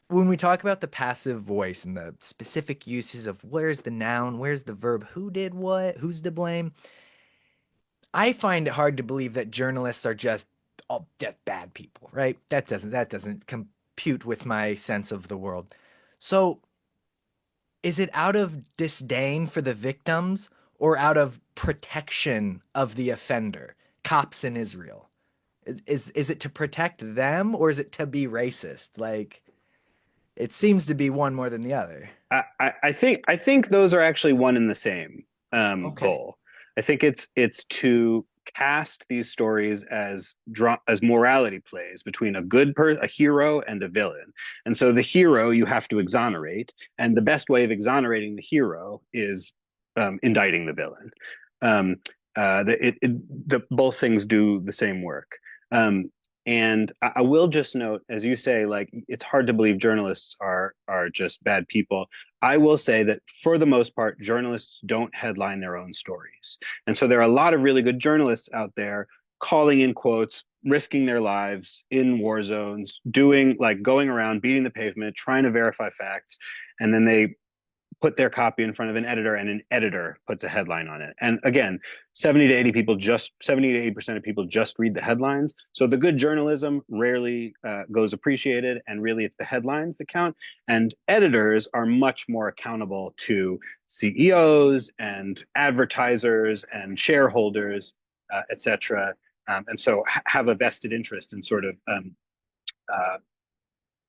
When we talk about the passive voice and the specific uses of where's the noun, where's the verb, who did what, who's to blame, I find it hard to believe that journalists are just bad people, right? That doesn't compute with my sense of the world. So is it out of disdain for the victims or out of protection of the offender? Cops in Israel. Is it to protect them or is it to be racist? Like, it seems to be one more than the other. I think those are actually one and the same goal. I think it's to cast these stories as morality plays between a hero and a villain. And so the hero you have to exonerate, and the best way of exonerating the hero is indicting the villain. Both things do the same work. And I will just note, as you say, like, it's hard to believe journalists are just bad people. I will say that for the most part, journalists don't headline their own stories. And so there are a lot of really good journalists out there calling in quotes, risking their lives in war zones, going around, beating the pavement, trying to verify facts. And then they put their copy in front of an editor and an editor puts a headline on it. And again, 70 to 80% of people just read the headlines. So the good journalism rarely goes appreciated, and really it's the headlines that count. And editors are much more accountable to CEOs and advertisers and shareholders, et cetera. And so have a vested interest in sort of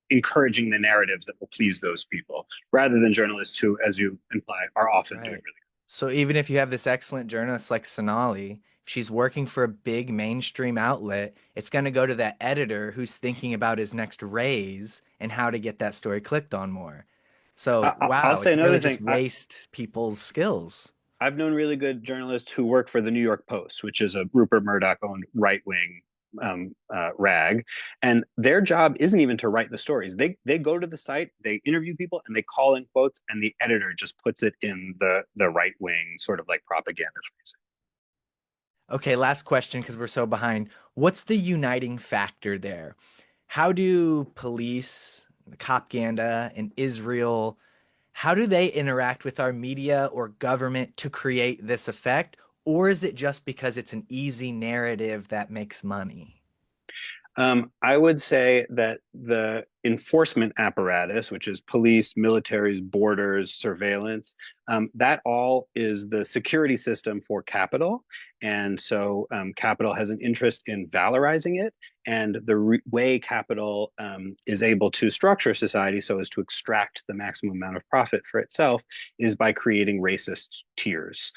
encouraging the narratives that will please those people, rather than journalists who, as you imply, are often doing really good. So even if you have this excellent journalist like Sonali, if she's working for a big mainstream outlet, it's going to go to that editor who's thinking about his next raise and how to get that story clicked on more. So wow, I'll say it another really thing. just waste people's skills. I've known really good journalists who work for the New York Post, which is a Rupert Murdoch-owned right-wing rag, and their job isn't even to write the stories. They go to the site, they interview people, and they call in quotes, and the editor just puts it in the right wing sort of like propaganda phrasing. Okay, last question because we're so behind. What's the uniting factor there? How do police, the propaganda in Israel, how do they interact with our media or government to create this effect? Or is it just because it's an easy narrative that makes money? I would say that the enforcement apparatus, which is police, militaries, borders, surveillance, that all is the security system for capital. And so capital has an interest in valorizing it. And the way capital is able to structure society so as to extract the maximum amount of profit for itself is by creating racist tiers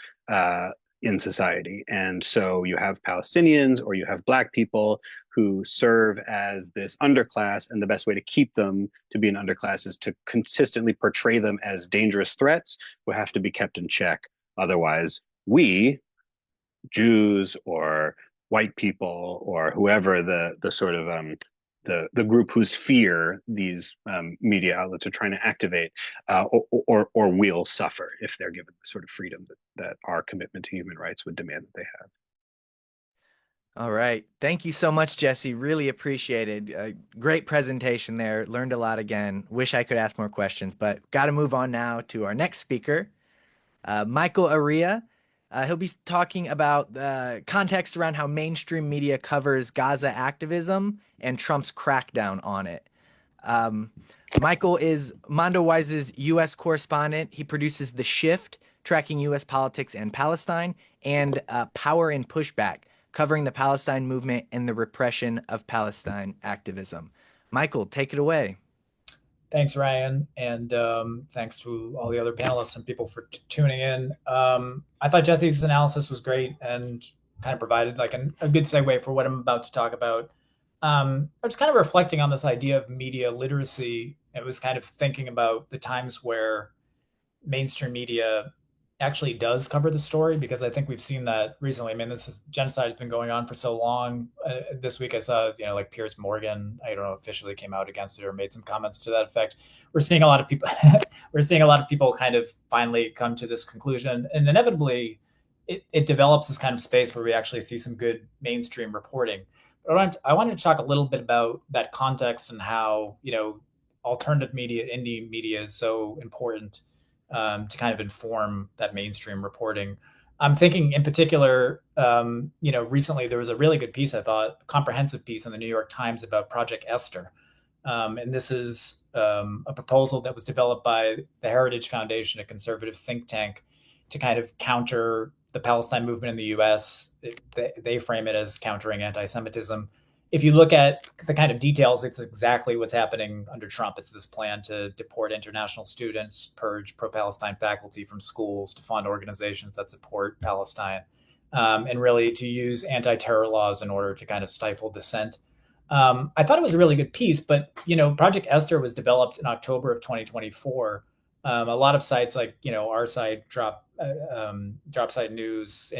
in society. And so you have Palestinians or you have Black people who serve as this underclass, and the best way to keep them to be an underclass is to consistently portray them as dangerous threats who have to be kept in check. Otherwise, we, Jews or white people or whoever the sort of the group whose fear these media outlets are trying to activate, or will suffer if they're given the sort of freedom that our commitment to human rights would demand that they have. All right. Thank you so much, Jesse. Really appreciated. Great presentation there. Learned a lot again. Wish I could ask more questions, but got to move on now to our next speaker, Michael Aria. He'll be talking about the context around how mainstream media covers Gaza activism and Trump's crackdown on it. Michael is Mondowise's U.S. correspondent. He produces The Shift, tracking U.S. politics and Palestine, and Power and Pushback, covering the Palestine movement and the repression of Palestine activism. Michael, take it away. Thanks, Ryan, and thanks to all the other panelists and people for tuning in. I thought Jesse's analysis was great and kind of provided like a good segue for what I'm about to talk about. I was kind of reflecting on this idea of media literacy. It was kind of thinking about the times where mainstream media actually does cover the story, because I think we've seen that recently. I mean, genocide has been going on for so long. This week I saw, like Piers Morgan, I don't know, officially came out against it or made some comments to that effect. We're seeing a lot of people, kind of finally come to this conclusion, and inevitably it develops this kind of space where we actually see some good mainstream reporting. But I wanted to talk a little bit about that context and how, alternative media, indie media is so important to kind of inform that mainstream reporting. I'm thinking in particular, recently there was a really good piece, I thought, a comprehensive piece in the New York Times about Project Esther. And this is a proposal that was developed by the Heritage Foundation, a conservative think tank, to kind of counter the Palestine movement in the US. They frame it as countering anti-Semitism. If you look at the kind of details, it's exactly what's happening under Trump. It's this plan to deport international students, purge pro-Palestine faculty from schools, to fund organizations that support Palestine, and really to use anti-terror laws in order to kind of stifle dissent. I thought it was a really good piece, but, Project Esther was developed in October of 2024. A lot of sites like, our site, Dropsite News,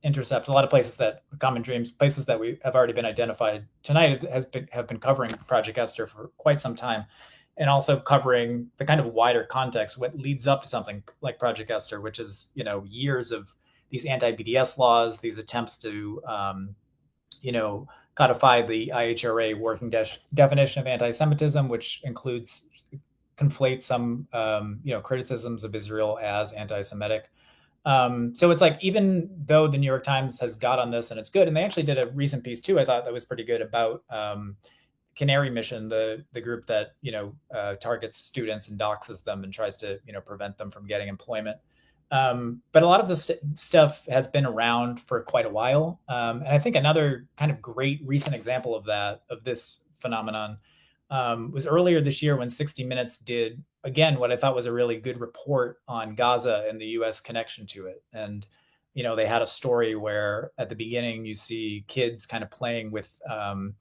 Intercept, a lot of places that Common Dreams, places that we have already been identified tonight have been covering Project Esther for quite some time, and also covering the kind of wider context, what leads up to something like Project Esther, which is, years of these anti-BDS laws, these attempts to, codify the IHRA working definition of anti-Semitism, which conflates some, criticisms of Israel as anti-Semitic. So it's like, even though the New York Times has got on this and it's good, and they actually did a recent piece too, I thought that was pretty good, about Canary Mission, the group that, targets students and doxes them and tries to, prevent them from getting employment. But a lot of this stuff has been around for quite a while. And I think another kind of great recent example of this phenomenon, was earlier this year when 60 Minutes did, again, what I thought was a really good report on Gaza and the U.S. connection to it. And, they had a story where at the beginning you see kids kind of playing with, like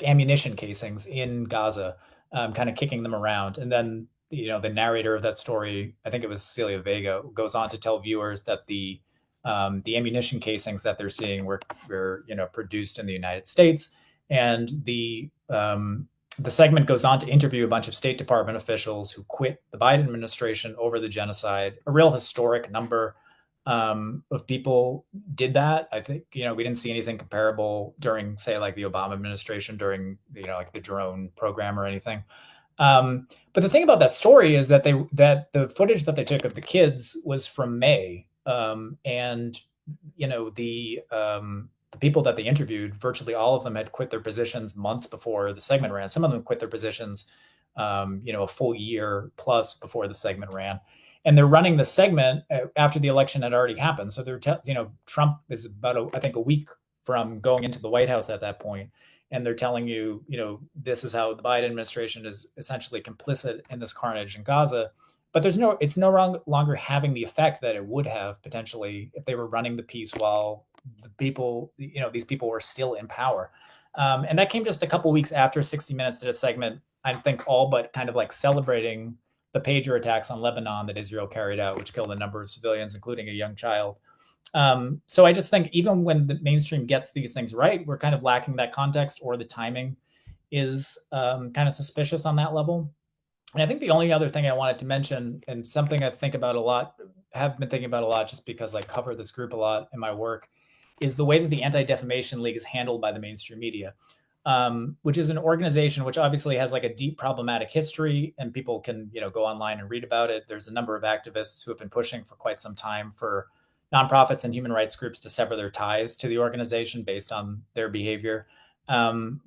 ammunition casings in Gaza, kind of kicking them around. And then, the narrator of that story, I think it was Cecilia Vega, goes on to tell viewers that the ammunition casings that they're seeing were produced in the United States. And the segment goes on to interview a bunch of State Department officials who quit the Biden administration over the genocide. A real historic number of people did that. I think, we didn't see anything comparable during, say, like the Obama administration, during, like the drone program or anything. But the thing about that story is that the footage that they took of the kids was from May. And, the people that they interviewed, virtually all of them had quit their positions months before the segment ran. Some of them quit their positions, a full year plus before the segment ran. And they're running the segment after the election had already happened. So Trump is about, I think, a week from going into the White House at that point. And they're telling you, this is how the Biden administration is essentially complicit in this carnage in Gaza. But it's no longer having the effect that it would have potentially if they were running the piece while the people, these people were still in power. And that came just a couple weeks after 60 Minutes did a segment, I think, all but kind of like celebrating the pager attacks on Lebanon that Israel carried out, which killed a number of civilians, including a young child. So I just think even when the mainstream gets these things right, we're kind of lacking that context, or the timing is kind of suspicious on that level. And I think the only other thing I wanted to mention, and something I think about a lot, have been thinking about a lot just because I cover this group a lot in my work, is the way that the Anti-Defamation League is handled by the mainstream media, which is an organization which obviously has like a deep problematic history, and people can, go online and read about it. There's a number of activists who have been pushing for quite some time for nonprofits and human rights groups to sever their ties to the organization based on their behavior.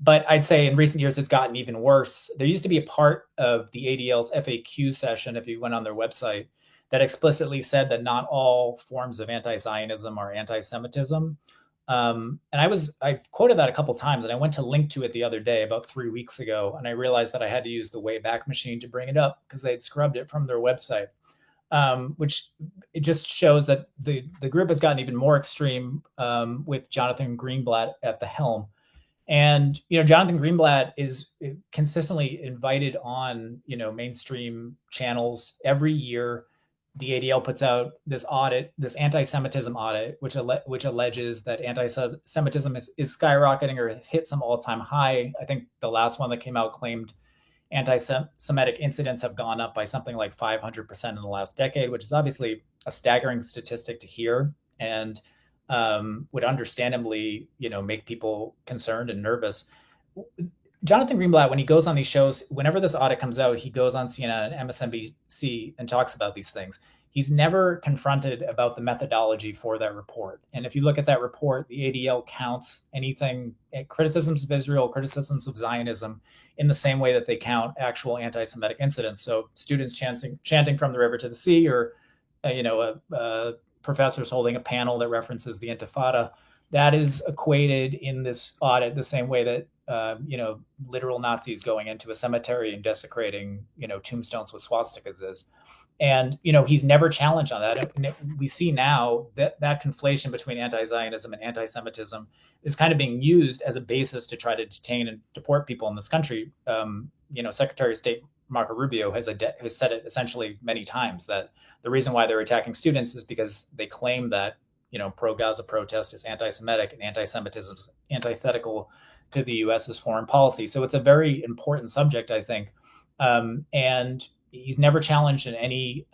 But I'd say in recent years, it's gotten even worse. There used to be a part of the ADL's FAQ session, if you went on their website, that explicitly said that not all forms of anti-Zionism are anti-Semitism. And I quoted that a couple times, and I went to link to it the other day, about 3 weeks ago, and I realized that I had to use the Wayback Machine to bring it up because they had scrubbed it from their website, which it just shows that the group has gotten even more extreme with Jonathan Greenblatt at the helm. And, Jonathan Greenblatt is consistently invited on, mainstream channels every year. The ADL puts out this audit, this anti-Semitism audit, which alleges that anti-Semitism is skyrocketing or hit some all-time high. I think the last one that came out claimed anti-Semitic incidents have gone up by something like 500% in the last decade, which is obviously a staggering statistic to hear, and would understandably, make people concerned and nervous. Jonathan Greenblatt, when he goes on these shows, whenever this audit comes out, he goes on CNN and MSNBC and talks about these things. He's never confronted about the methodology for that report. And if you look at that report, the ADL counts anything, criticisms of Israel, criticisms of Zionism, in the same way that they count actual anti-Semitic incidents. So students chanting from the river to the sea, or professors holding a panel that references the Intifada, that is equated in this audit the same way that literal Nazis going into a cemetery and desecrating tombstones with swastikas is. And he's never challenged on that. And we see now that conflation between anti-Zionism and anti-Semitism is kind of being used as a basis to try to detain and deport people in this country. Secretary of State Marco Rubio has said it essentially many times, that the reason why they're attacking students is because they claim that pro-Gaza protest is anti-Semitic, and anti-Semitism is antithetical to the U.S.'s foreign policy. So it's a very important subject, I think, and he's never challenged in any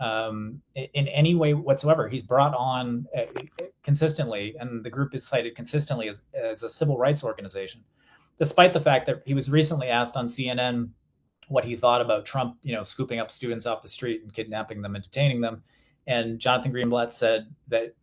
way whatsoever. He's brought on consistently, and the group is cited consistently as a civil rights organization, despite the fact that he was recently asked on CNN what he thought about Trump, scooping up students off the street and kidnapping them and detaining them. And Jonathan Greenblatt said that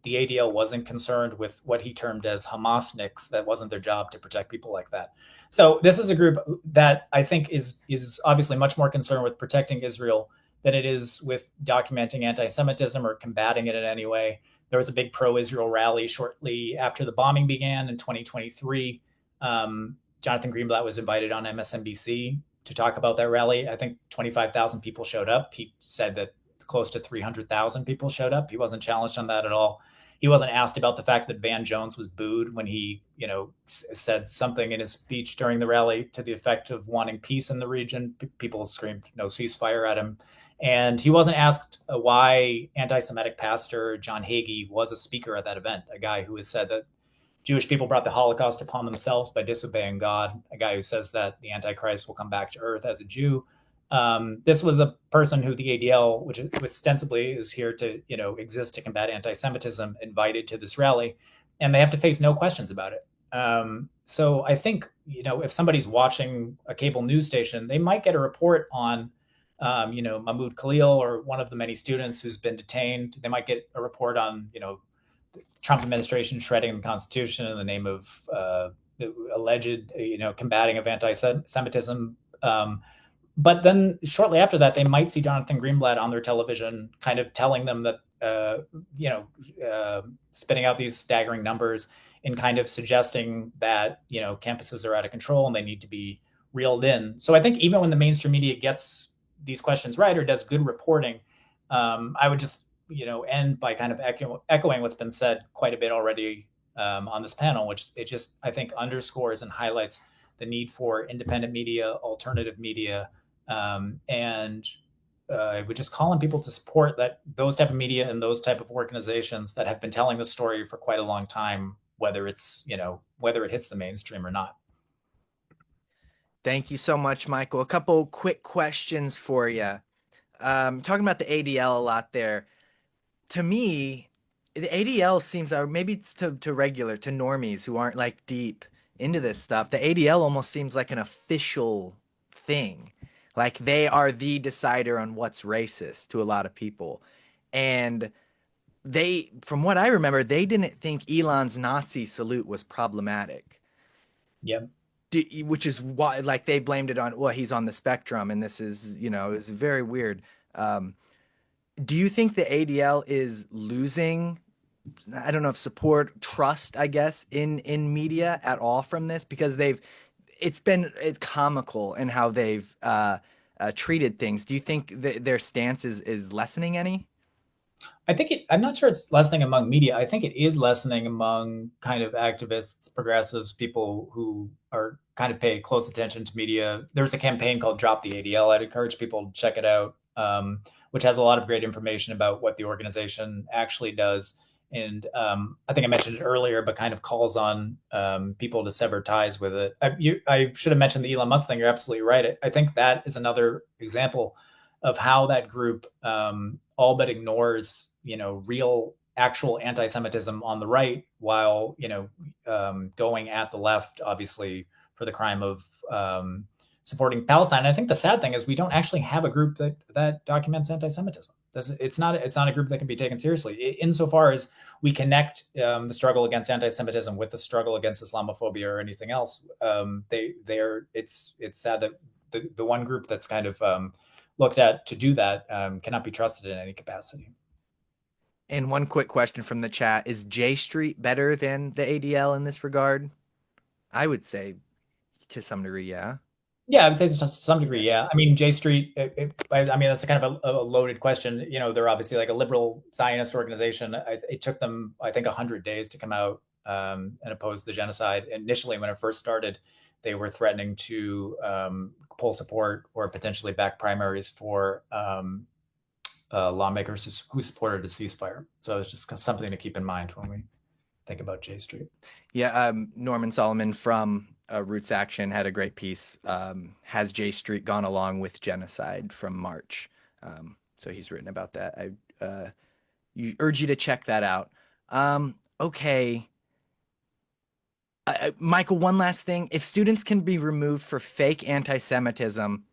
the ADL wasn't concerned with what he termed as Hamasniks, that wasn't their job to protect people like that. So this is a group that I think is obviously much more concerned with protecting Israel than it is with documenting anti-Semitism or combating it in any way. There was a big pro-Israel rally shortly after the bombing began in 2023. Jonathan Greenblatt was invited on MSNBC to talk about that rally. I think 25,000 people showed up. He said that close to 300,000 people showed up. He wasn't challenged on that at all. He wasn't asked about the fact that Van Jones was booed when he, said something in his speech during the rally to the effect of wanting peace in the region. People screamed no ceasefire at him. And he wasn't asked why anti-Semitic pastor John Hagee was a speaker at that event, a guy who has said that Jewish people brought the Holocaust upon themselves by disobeying God, a guy who says that the Antichrist will come back to earth as a Jew. This was a person who the ADL, which ostensibly is here to, exist to combat anti-Semitism, invited to this rally, and they have to face no questions about it. So I think, if somebody's watching a cable news station, they might get a report on, Mahmoud Khalil, or one of the many students who's been detained. They might get a report on, the Trump administration shredding the Constitution in the name of alleged, combating of anti-Semitism. But then shortly after that, they might see Jonathan Greenblatt on their television kind of telling them that, spitting out these staggering numbers and kind of suggesting that, campuses are out of control and they need to be reeled in. So I think even when the mainstream media gets these questions right or does good reporting, I would just, end by kind of echoing what's been said quite a bit already on this panel, which it just, I think, underscores and highlights the need for independent media, alternative media, and I would just call on people to support those type of media and those type of organizations that have been telling the story for quite a long time, whether it hits the mainstream or not. Thank you so much, Michael. A couple quick questions for you. Talking about the ADL a lot there. To me, the ADL seems, or maybe it's to normies who aren't like deep into this stuff, the ADL almost seems like an official thing. Like they are the decider on what's racist to a lot of people. And they, from what I remember, they didn't think Elon's Nazi salute was problematic. Yep. which is why, like, they blamed it on, well, he's on the spectrum, and this is, is very weird. Do you think the ADL is losing, I don't know if support, trust, I guess, in media at all from this? Because it's comical in how they've treated things. Do you think that their stance is lessening any? I'm not sure it's lessening among media. I think it is lessening among kind of activists, progressives, people who are kind of pay close attention to media. There's a campaign called Drop the ADL. I'd encourage people to check it out, which has a lot of great information about what the organization actually does. And I think I mentioned it earlier, but kind of calls on people to sever ties with it. I should have mentioned the Elon Musk thing. You're absolutely right. I think that is another example of how that group all but ignores, real, actual anti-Semitism on the right, while going at the left, obviously, for the crime of supporting Palestine. And I think the sad thing is we don't actually have a group that documents anti-Semitism. It's not a group that can be taken seriously, insofar as we connect the struggle against anti-Semitism with the struggle against Islamophobia or anything else. It's sad that the one group that's kind of looked at to do that cannot be trusted in any capacity. And one quick question from the chat: is J Street better than the ADL in this regard? I would say to some degree, yeah. Yeah, I would say to some degree, yeah. I mean, J Street, I mean, that's kind of a loaded question. They're obviously like a liberal Zionist organization. It took them, I think, 100 days to come out and oppose the genocide. Initially, when it first started, they were threatening to pull support or potentially back primaries for lawmakers who supported a ceasefire. So it's just something to keep in mind when we think about J Street. Yeah, Norman Solomon from RootsAction had a great piece. Has J Street gone along with genocide, from March? So he's written about that. I urge you to check that out. Okay. Michael, one last thing. If students can be removed for fake anti-Semitism,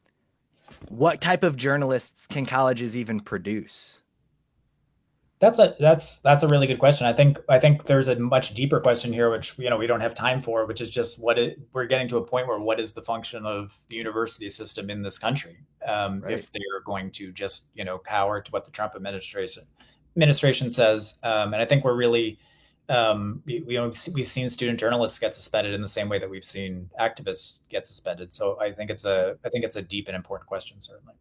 what type of journalists can colleges even produce? That's a really good question. I think there's a much deeper question here, which we don't have time for, which is just we're getting to a point where what is the function of the university system in this country, right, if they are going to just cower to what the Trump administration says, and I think we're really we've seen student journalists get suspended in the same way that we've seen activists get suspended. So I think it's a deep and important question, certainly.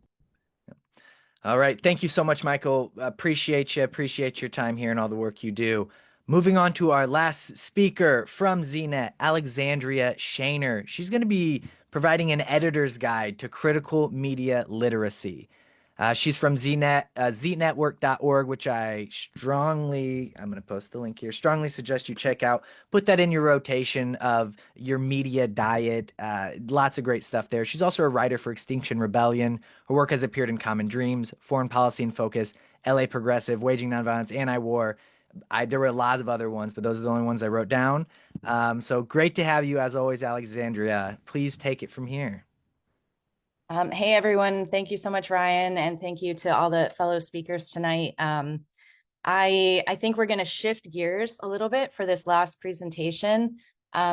All right. Thank you so much, Michael. Appreciate you. Appreciate your time here and all the work you do. Moving on to our last speaker from ZNet, Alexandria Shaner. She's going to be providing an editor's guide to critical media literacy. She's from ZNet, znetwork.org, which I'm going to post the link here, strongly suggest you check out. Put that in your rotation of your media diet. Lots of great stuff there. She's also a writer for Extinction Rebellion. Her work has appeared in Common Dreams, Foreign Policy in Focus, LA Progressive, Waging Nonviolence, Anti-War. There were a lot of other ones, but those are the only ones I wrote down. So great to have you, as always, Alexandria. Please take it from here. Hey, everyone. Thank you so much, Ryan. And thank you to all the fellow speakers tonight. I think we're going to shift gears a little bit for this last presentation.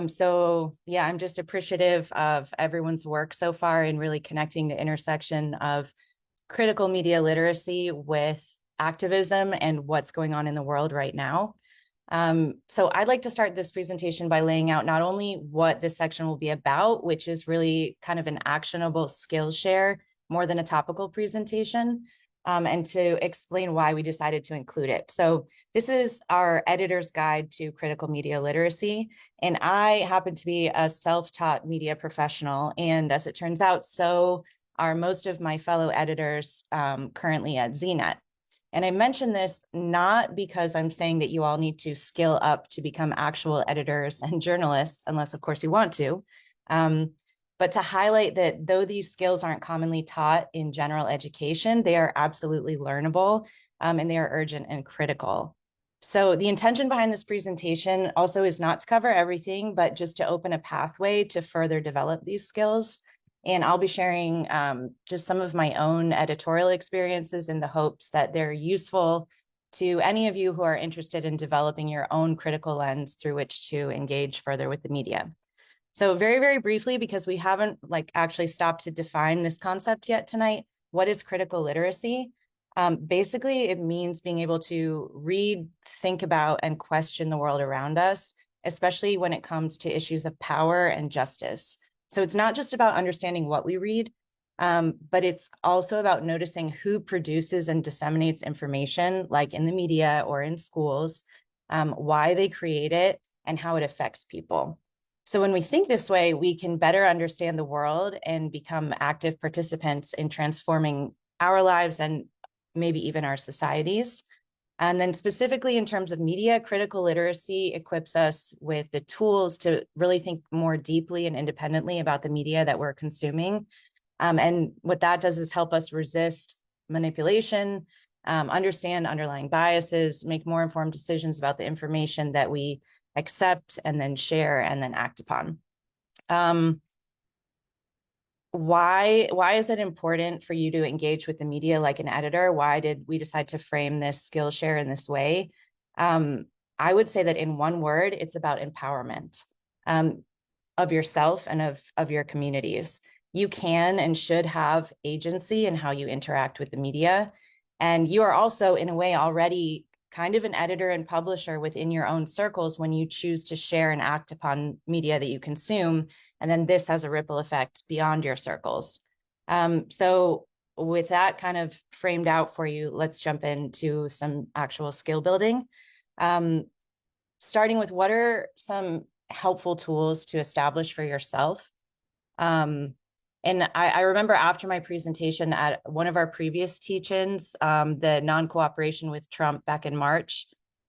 So yeah, I'm just appreciative of everyone's work so far in really connecting the intersection of critical media literacy with activism and what's going on in the world right now. So I'd like to start this presentation by laying out not only what this section will be about, which is really kind of an actionable skill share more than a topical presentation, and to explain why we decided to include it. So this is our editor's guide to critical media literacy, and I happen to be a self-taught media professional, and as it turns out, so are most of my fellow editors currently at ZNet. And I mention this not because I'm saying that you all need to skill up to become actual editors and journalists, unless of course you want to, but to highlight that though these skills aren't commonly taught in general education, they are absolutely learnable, and they are urgent and critical. So the intention behind this presentation also is not to cover everything, but just to open a pathway to further develop these skills. And I'll be sharing just some of my own editorial experiences in the hopes that they're useful to any of you who are interested in developing your own critical lens through which to engage further with the media. So very, very briefly, because we haven't actually stopped to define this concept yet tonight, what is critical literacy? Basically, it means being able to read, think about, and question the world around us, especially when it comes to issues of power and justice. So it's not just about understanding what we read, but it's also about noticing who produces and disseminates information, like in the media or in schools, why they create it, and how it affects people. So when we think this way, we can better understand the world and become active participants in transforming our lives and maybe even our societies. And then specifically in terms of media, critical literacy equips us with the tools to really think more deeply and independently about the media that we're consuming. And what that does is help us resist manipulation, understand underlying biases, make more informed decisions about the information that we accept and then share and then act upon. Why is it important for you to engage with the media like an editor? Why did we decide to frame this Skillshare in this way? I would say that in one word, it's about empowerment of yourself and of your communities. You can and should have agency in how you interact with the media. And you are also, in a way, already kind of an editor and publisher within your own circles when you choose to share and act upon media that you consume. And then this has a ripple effect beyond your circles. So with that kind of framed out for you, let's jump into some actual skill building. Starting with, what are some helpful tools to establish for yourself? And I remember after my presentation at one of our previous teach-ins, the non-cooperation with Trump back in March,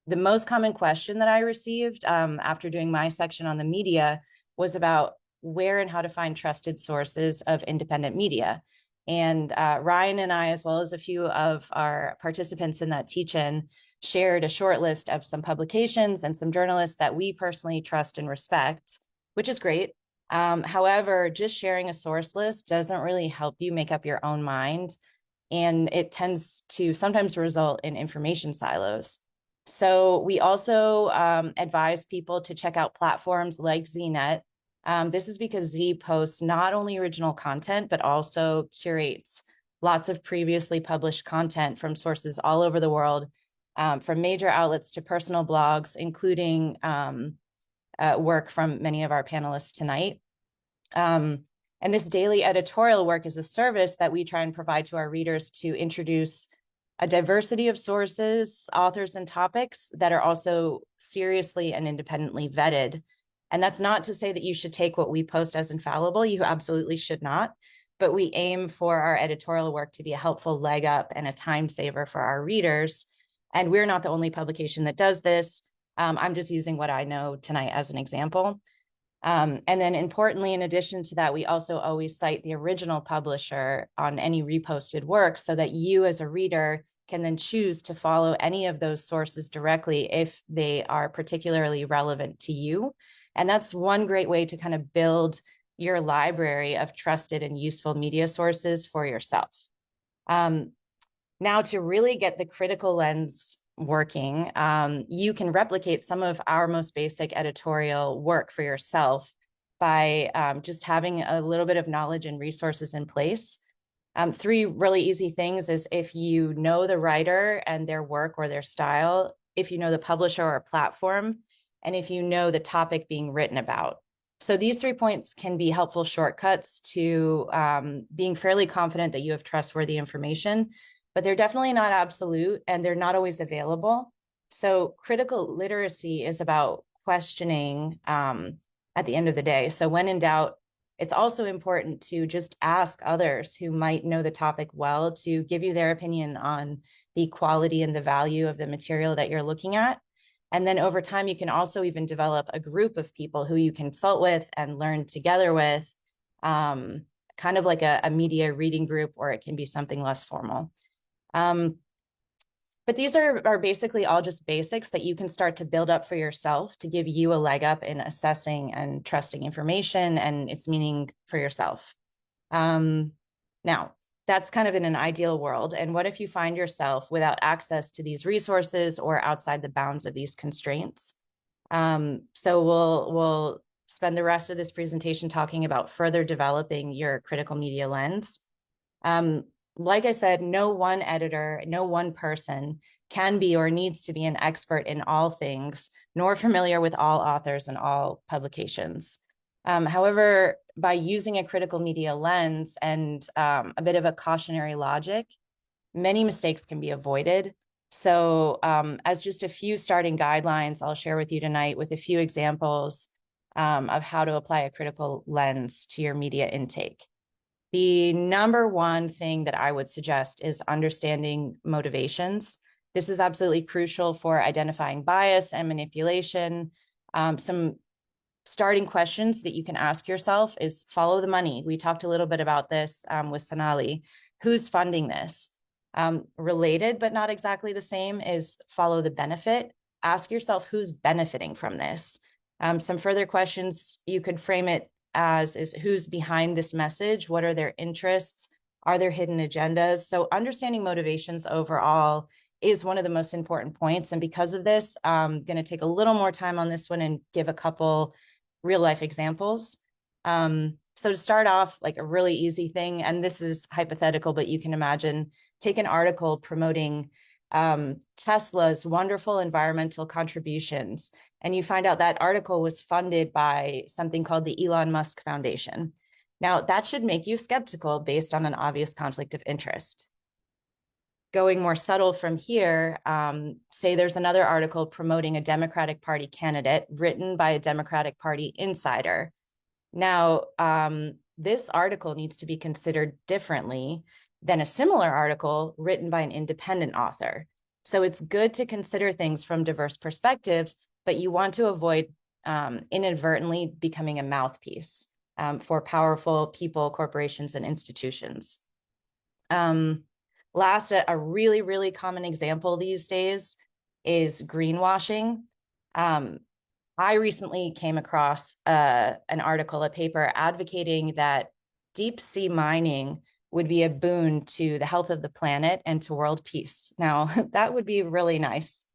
the most common question that I received after doing my section on the media was about where and how to find trusted sources of independent media. And Ryan and I, as well as a few of our participants in that teach-in, shared a short list of some publications and some journalists that we personally trust and respect, which is great. However, just sharing a source list doesn't really help you make up your own mind, and it tends to sometimes result in information silos. So we also advise people to check out platforms like ZNet. This is because Z posts not only original content, but also curates lots of previously published content from sources all over the world, from major outlets to personal blogs, including work from many of our panelists tonight. And this daily editorial work is a service that we try and provide to our readers to introduce a diversity of sources, authors, and topics that are also seriously and independently vetted. And that's not to say that you should take what we post as infallible. You absolutely should not. But we aim for our editorial work to be a helpful leg up and a time saver for our readers. And we're not the only publication that does this. I'm just using what I know tonight as an example. And then importantly, in addition to that, we also always cite the original publisher on any reposted work so that you as a reader can then choose to follow any of those sources directly if they are particularly relevant to you. And that's one great way to kind of build your library of trusted and useful media sources for yourself. Now, to really get the critical lens working, you can replicate some of our most basic editorial work for yourself by just having a little bit of knowledge and resources in place. Three really easy things is if you know the writer and their work or their style, if you know the publisher or platform, and if you know the topic being written about. So these 3 points can be helpful shortcuts to being fairly confident that you have trustworthy information, but they're definitely not absolute and they're not always available. So critical literacy is about questioning at the end of the day. So when in doubt, it's also important to just ask others who might know the topic well to give you their opinion on the quality and the value of the material that you're looking at. And then over time, you can also even develop a group of people who you consult with and learn together with, kind of like a media reading group, or it can be something less formal. But these are basically all just basics that you can start to build up for yourself to give you a leg up in assessing and trusting information and its meaning for yourself. Now, that's kind of in an ideal world. And what if you find yourself without access to these resources or outside the bounds of these constraints? So we'll spend the rest of this presentation talking about further developing your critical media lens. Like I said, no one editor, no one person can be or needs to be an expert in all things, nor familiar with all authors and all publications. However, by using a critical media lens and a bit of a cautionary logic, many mistakes can be avoided. So as just a few starting guidelines, I'll share with you tonight with a few examples of how to apply a critical lens to your media intake. The number one thing that I would suggest is understanding motivations. This is absolutely crucial for identifying bias and manipulation. Some starting questions that you can ask yourself is follow the money. We talked a little bit about this with Sonali. Who's funding this? Related, but not exactly the same, is follow the benefit. Ask yourself who's benefiting from this. Some further questions you could frame it as is who's behind this message? What are their interests? Are there hidden agendas? So understanding motivations overall is one of the most important points. And because of this, I'm going to take a little more time on this one and give a couple real life examples. So to start off, like a really easy thing, and this is hypothetical, but you can imagine, take an article promoting Tesla's wonderful environmental contributions, and you find out that article was funded by something called the Elon Musk Foundation. Now, that should make you skeptical based on an obvious conflict of interest. Going more subtle from here, say there's another article promoting a Democratic Party candidate written by a Democratic Party insider. Now, this article needs to be considered differently than a similar article written by an independent author. So it's good to consider things from diverse perspectives, but you want to avoid inadvertently becoming a mouthpiece for powerful people, corporations, and institutions. Last, a really, really common example these days is greenwashing. I recently came across an article, a paper advocating that deep sea mining would be a boon to the health of the planet and to world peace. Now, that would be really nice.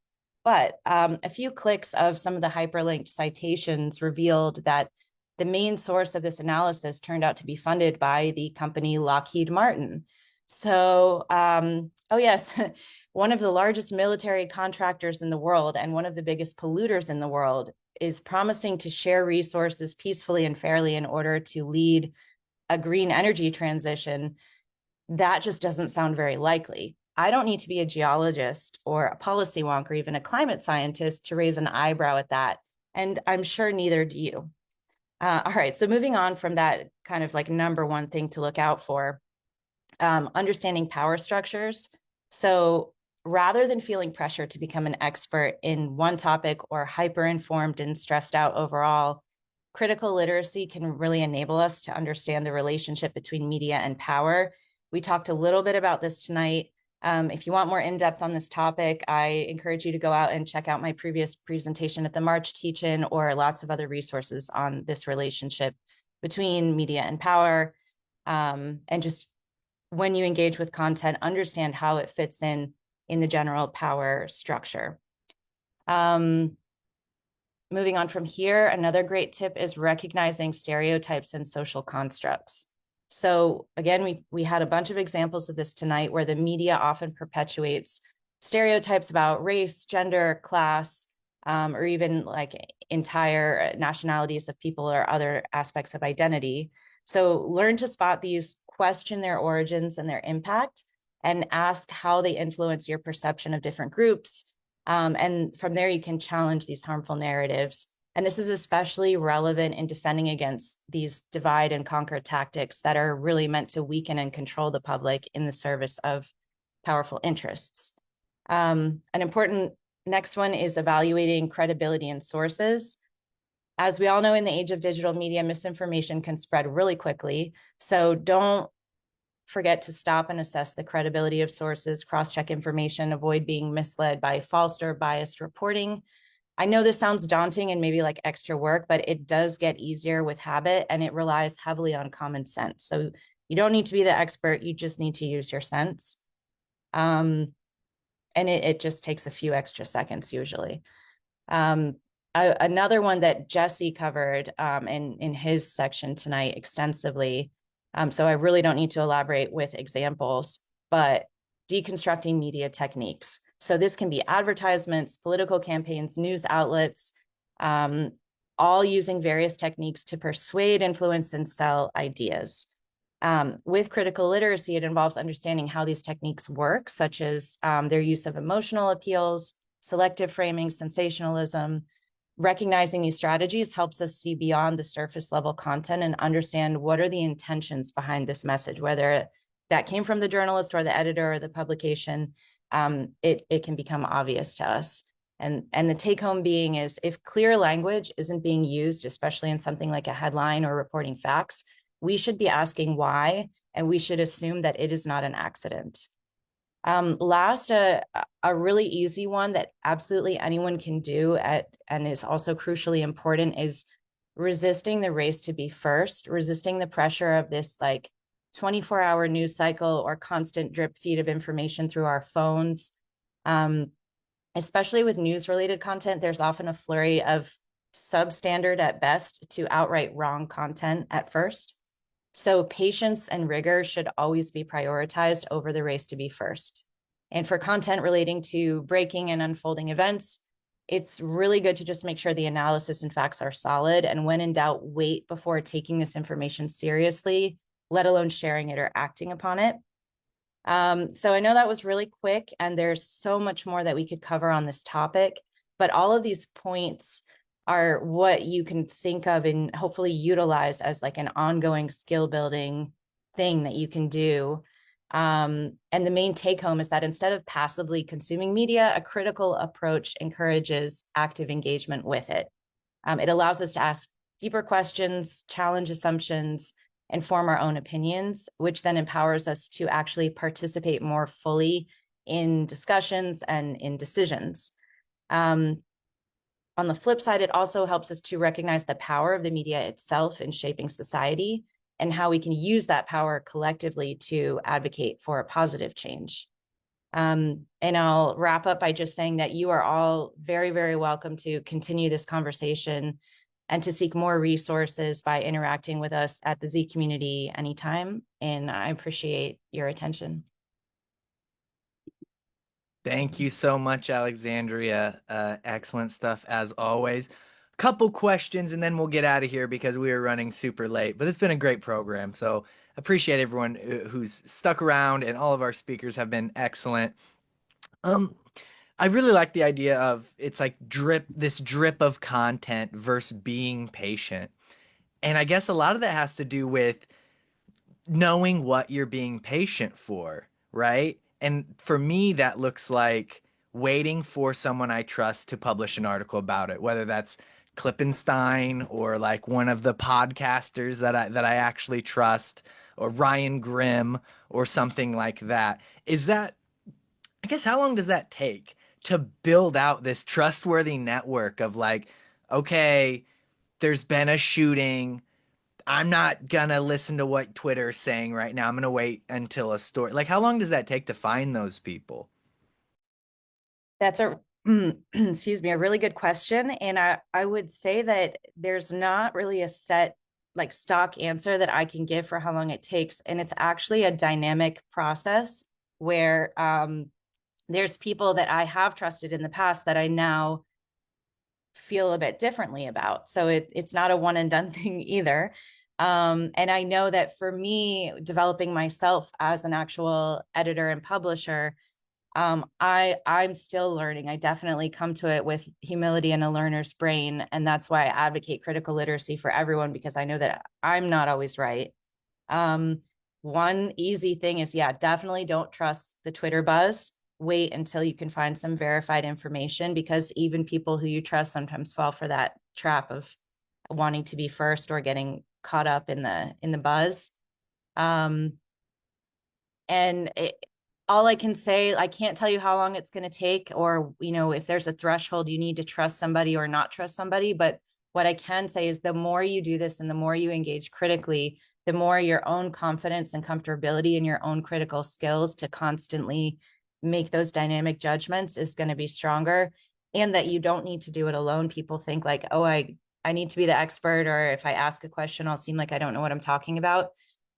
But a few clicks of some of the hyperlinked citations revealed that the main source of this analysis turned out to be funded by the company Lockheed Martin. So, oh yes, one of the largest military contractors in the world and one of the biggest polluters in the world is promising to share resources peacefully and fairly in order to lead a green energy transition. That just doesn't sound very likely. I don't need to be a geologist or a policy wonk or even a climate scientist to raise an eyebrow at that. And I'm sure neither do you. All right, so moving on from that kind of like number one thing to look out for, understanding power structures. So rather than feeling pressure to become an expert in one topic or hyper-informed and stressed out overall, critical literacy can really enable us to understand the relationship between media and power. We talked a little bit about this tonight. If you want more in-depth on this topic, I encourage you to go out and check out my previous presentation at the March teach-in or lots of other resources on this relationship between media and power. And just when you engage with content, understand how it fits in the general power structure. Moving on from here, another great tip is recognizing stereotypes and social constructs. So again, we had a bunch of examples of this tonight where the media often perpetuates stereotypes about race, gender, class, or even like entire nationalities of people or other aspects of identity. So learn to spot these, question their origins and their impact, and ask how they influence your perception of different groups. And from there, you can challenge these harmful narratives. And this is especially relevant in defending against these divide and conquer tactics that are really meant to weaken and control the public in the service of powerful interests. An important next one is evaluating credibility in sources. As we all know, in the age of digital media, misinformation can spread really quickly. So don't forget to stop and assess the credibility of sources, cross-check information, avoid being misled by false or biased reporting. I know this sounds daunting and maybe like extra work, but it does get easier with habit, and it relies heavily on common sense. So you don't need to be the expert, you just need to use your sense. And it just takes a few extra seconds usually. Another one that Jesse covered in his section tonight extensively, so I really don't need to elaborate with examples, but deconstructing media techniques. So this can be advertisements, political campaigns, news outlets, all using various techniques to persuade, influence, and sell ideas. With critical literacy, it involves understanding how these techniques work, such as their use of emotional appeals, selective framing, sensationalism. Recognizing these strategies helps us see beyond the surface level content and understand what are the intentions behind this message, whether that came from the journalist or the editor or the publication. It can become obvious to us. And the take home being is, if clear language isn't being used, especially in something like a headline or reporting facts, we should be asking why, and we should assume that it is not an accident. Last, a really easy one that absolutely anyone can do and is also crucially important is resisting the race to be first, resisting the pressure of this like 24-hour news cycle or constant drip feed of information through our phones. Especially with news-related content, there's often a flurry of substandard at best to outright wrong content at first. So patience and rigor should always be prioritized over the race to be first. And for content relating to breaking and unfolding events, it's really good to just make sure the analysis and facts are solid. And when in doubt, wait before taking this information seriously, let alone sharing it or acting upon it. So I know that was really quick, and there's so much more that we could cover on this topic, but all of these points are what you can think of and hopefully utilize as like an ongoing skill building thing that you can do. And the main take home is that instead of passively consuming media, a critical approach encourages active engagement with it. It allows us to ask deeper questions, challenge assumptions, and form our own opinions, which then empowers us to actually participate more fully in discussions and in decisions. On the flip side, it also helps us to recognize the power of the media itself in shaping society and how we can use that power collectively to advocate for a positive change. And I'll wrap up by just saying that you are all very, very welcome to continue this conversation and to seek more resources by interacting with us at the Z community anytime. And I appreciate your attention. Thank you so much, Alexandria. Excellent stuff as always. Couple questions and then we'll get out of here because we are running super late, but it's been a great program. So appreciate everyone who's stuck around, and all of our speakers have been excellent. I really like the idea of it's like this drip of content versus being patient. And I guess a lot of that has to do with knowing what you're being patient for, right? And for me, that looks like waiting for someone I trust to publish an article about it, whether that's Klippenstein or like one of the podcasters that I actually trust, or Ryan Grimm or something like that. I guess, how long does that take to build out this trustworthy network of like, okay, there's been a shooting, I'm not gonna listen to what Twitter is saying right now, I'm gonna wait until a story. Like, how long does that take to find those people? That's excuse me, a really good question. And I would say that there's not really a set like stock answer that I can give for how long it takes. And it's actually a dynamic process where there's people that I have trusted in the past that I now feel a bit differently about. So it's not a one and done thing either. And I know that for me, developing myself as an actual editor and publisher, I'm still learning. I definitely come to it with humility and a learner's brain. And that's why I advocate critical literacy for everyone, because I know that I'm not always right. One easy thing is, definitely don't trust the Twitter buzz. Wait until you can find some verified information, because even people who you trust sometimes fall for that trap of wanting to be first or getting caught up in the buzz. All I can say, I can't tell you how long it's going to take, or, if there's a threshold you need to trust somebody or not trust somebody. But what I can say is the more you do this and the more you engage critically, the more your own confidence and comfortability in your own critical skills to constantly make those dynamic judgments is going to be stronger. and that you don't need to do it alone. People think like, oh, I need to be the expert, or if I ask a question, I'll seem like I don't know what I'm talking about.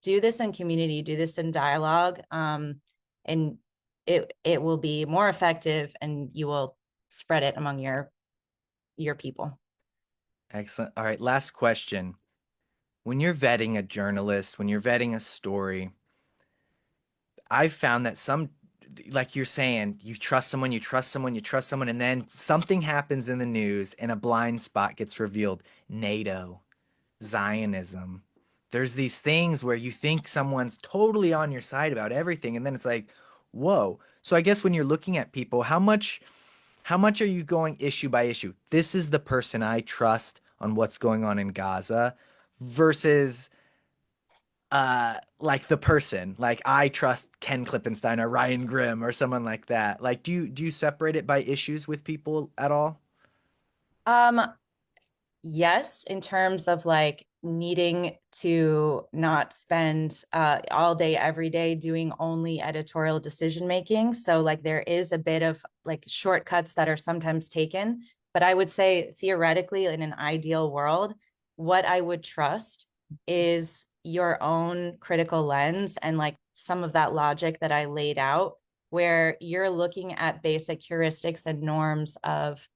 Do this in community, do this in dialogue, and it will be more effective, and you will spread it among your people. Excellent. All right, last question. When you're vetting a journalist, when you're vetting a story, I've found that like you're saying, you trust someone, you trust someone, you trust someone, and then something happens in the news and a blind spot gets revealed. NATO, Zionism. There's these things where you think someone's totally on your side about everything, and then it's like, whoa. So I guess when you're looking at people, how much are you going issue by issue? This is the person I trust on what's going on in Gaza versus like the person, like I trust Ken Klippenstein or Ryan Grimm or someone like that. Like, do you separate it by issues with people at all? Yes, in terms of like needing to not spend all day, every day doing only editorial decision making. So like there is a bit of like shortcuts that are sometimes taken. But I would say theoretically, in an ideal world, what I would trust is your own critical lens and like some of that logic that I laid out, where you're looking at basic heuristics and norms of,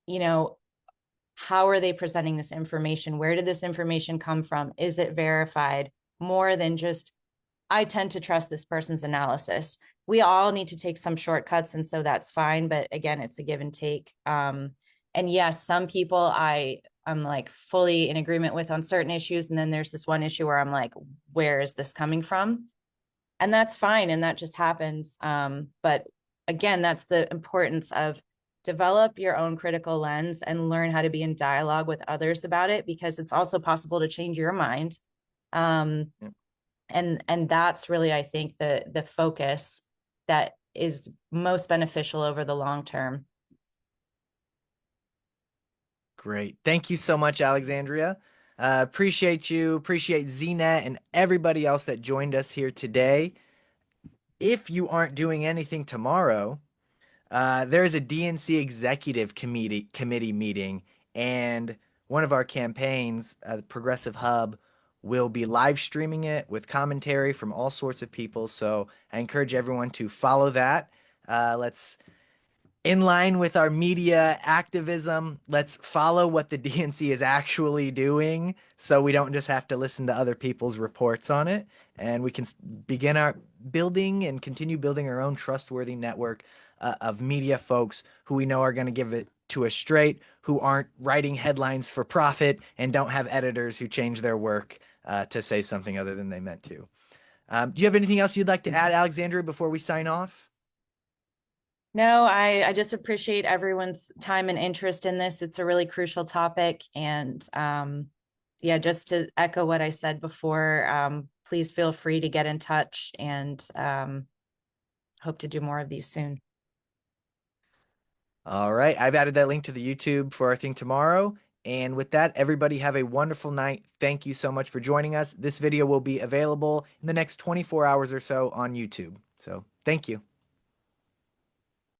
you know, how are they presenting this information? Where did this information come from? Is it verified? More than just, I tend to trust this person's analysis. We all need to take some shortcuts, and so that's fine. But again, it's a give and take. And yes, some people I'm like fully in agreement with on certain issues. And then there's this one issue where I'm like, where is this coming from? And that's fine. And that just happens. But again, that's the importance of develop your own critical lens and learn how to be in dialogue with others about it, because it's also possible to change your mind. And that's really, I think, the focus that is most beneficial over the long term. Great. Thank you so much, Alexandria. Appreciate you. Appreciate ZNet and everybody else that joined us here today. If you aren't doing anything tomorrow, there's a DNC executive committee meeting, and one of our campaigns, the Progressive Hub, will be live streaming it with commentary from all sorts of people. So I encourage everyone to follow that. Let's, in line with our media activism, let's follow what the DNC is actually doing, so we don't just have to listen to other people's reports on it, and we can begin our building and continue building our own trustworthy network of media folks who we know are going to give it to us straight, who aren't writing headlines for profit and don't have editors who change their work to say something other than they meant to. Do you have anything else you'd like to add, Alexandria, before we sign off? No, I just appreciate everyone's time and interest in this. It's a really crucial topic. And yeah, just to echo what I said before, please feel free to get in touch, and hope to do more of these soon. All right. I've added that link to the YouTube for our thing tomorrow. And with that, everybody have a wonderful night. Thank you so much for joining us. This video will be available in the next 24 hours or so on YouTube. So thank you.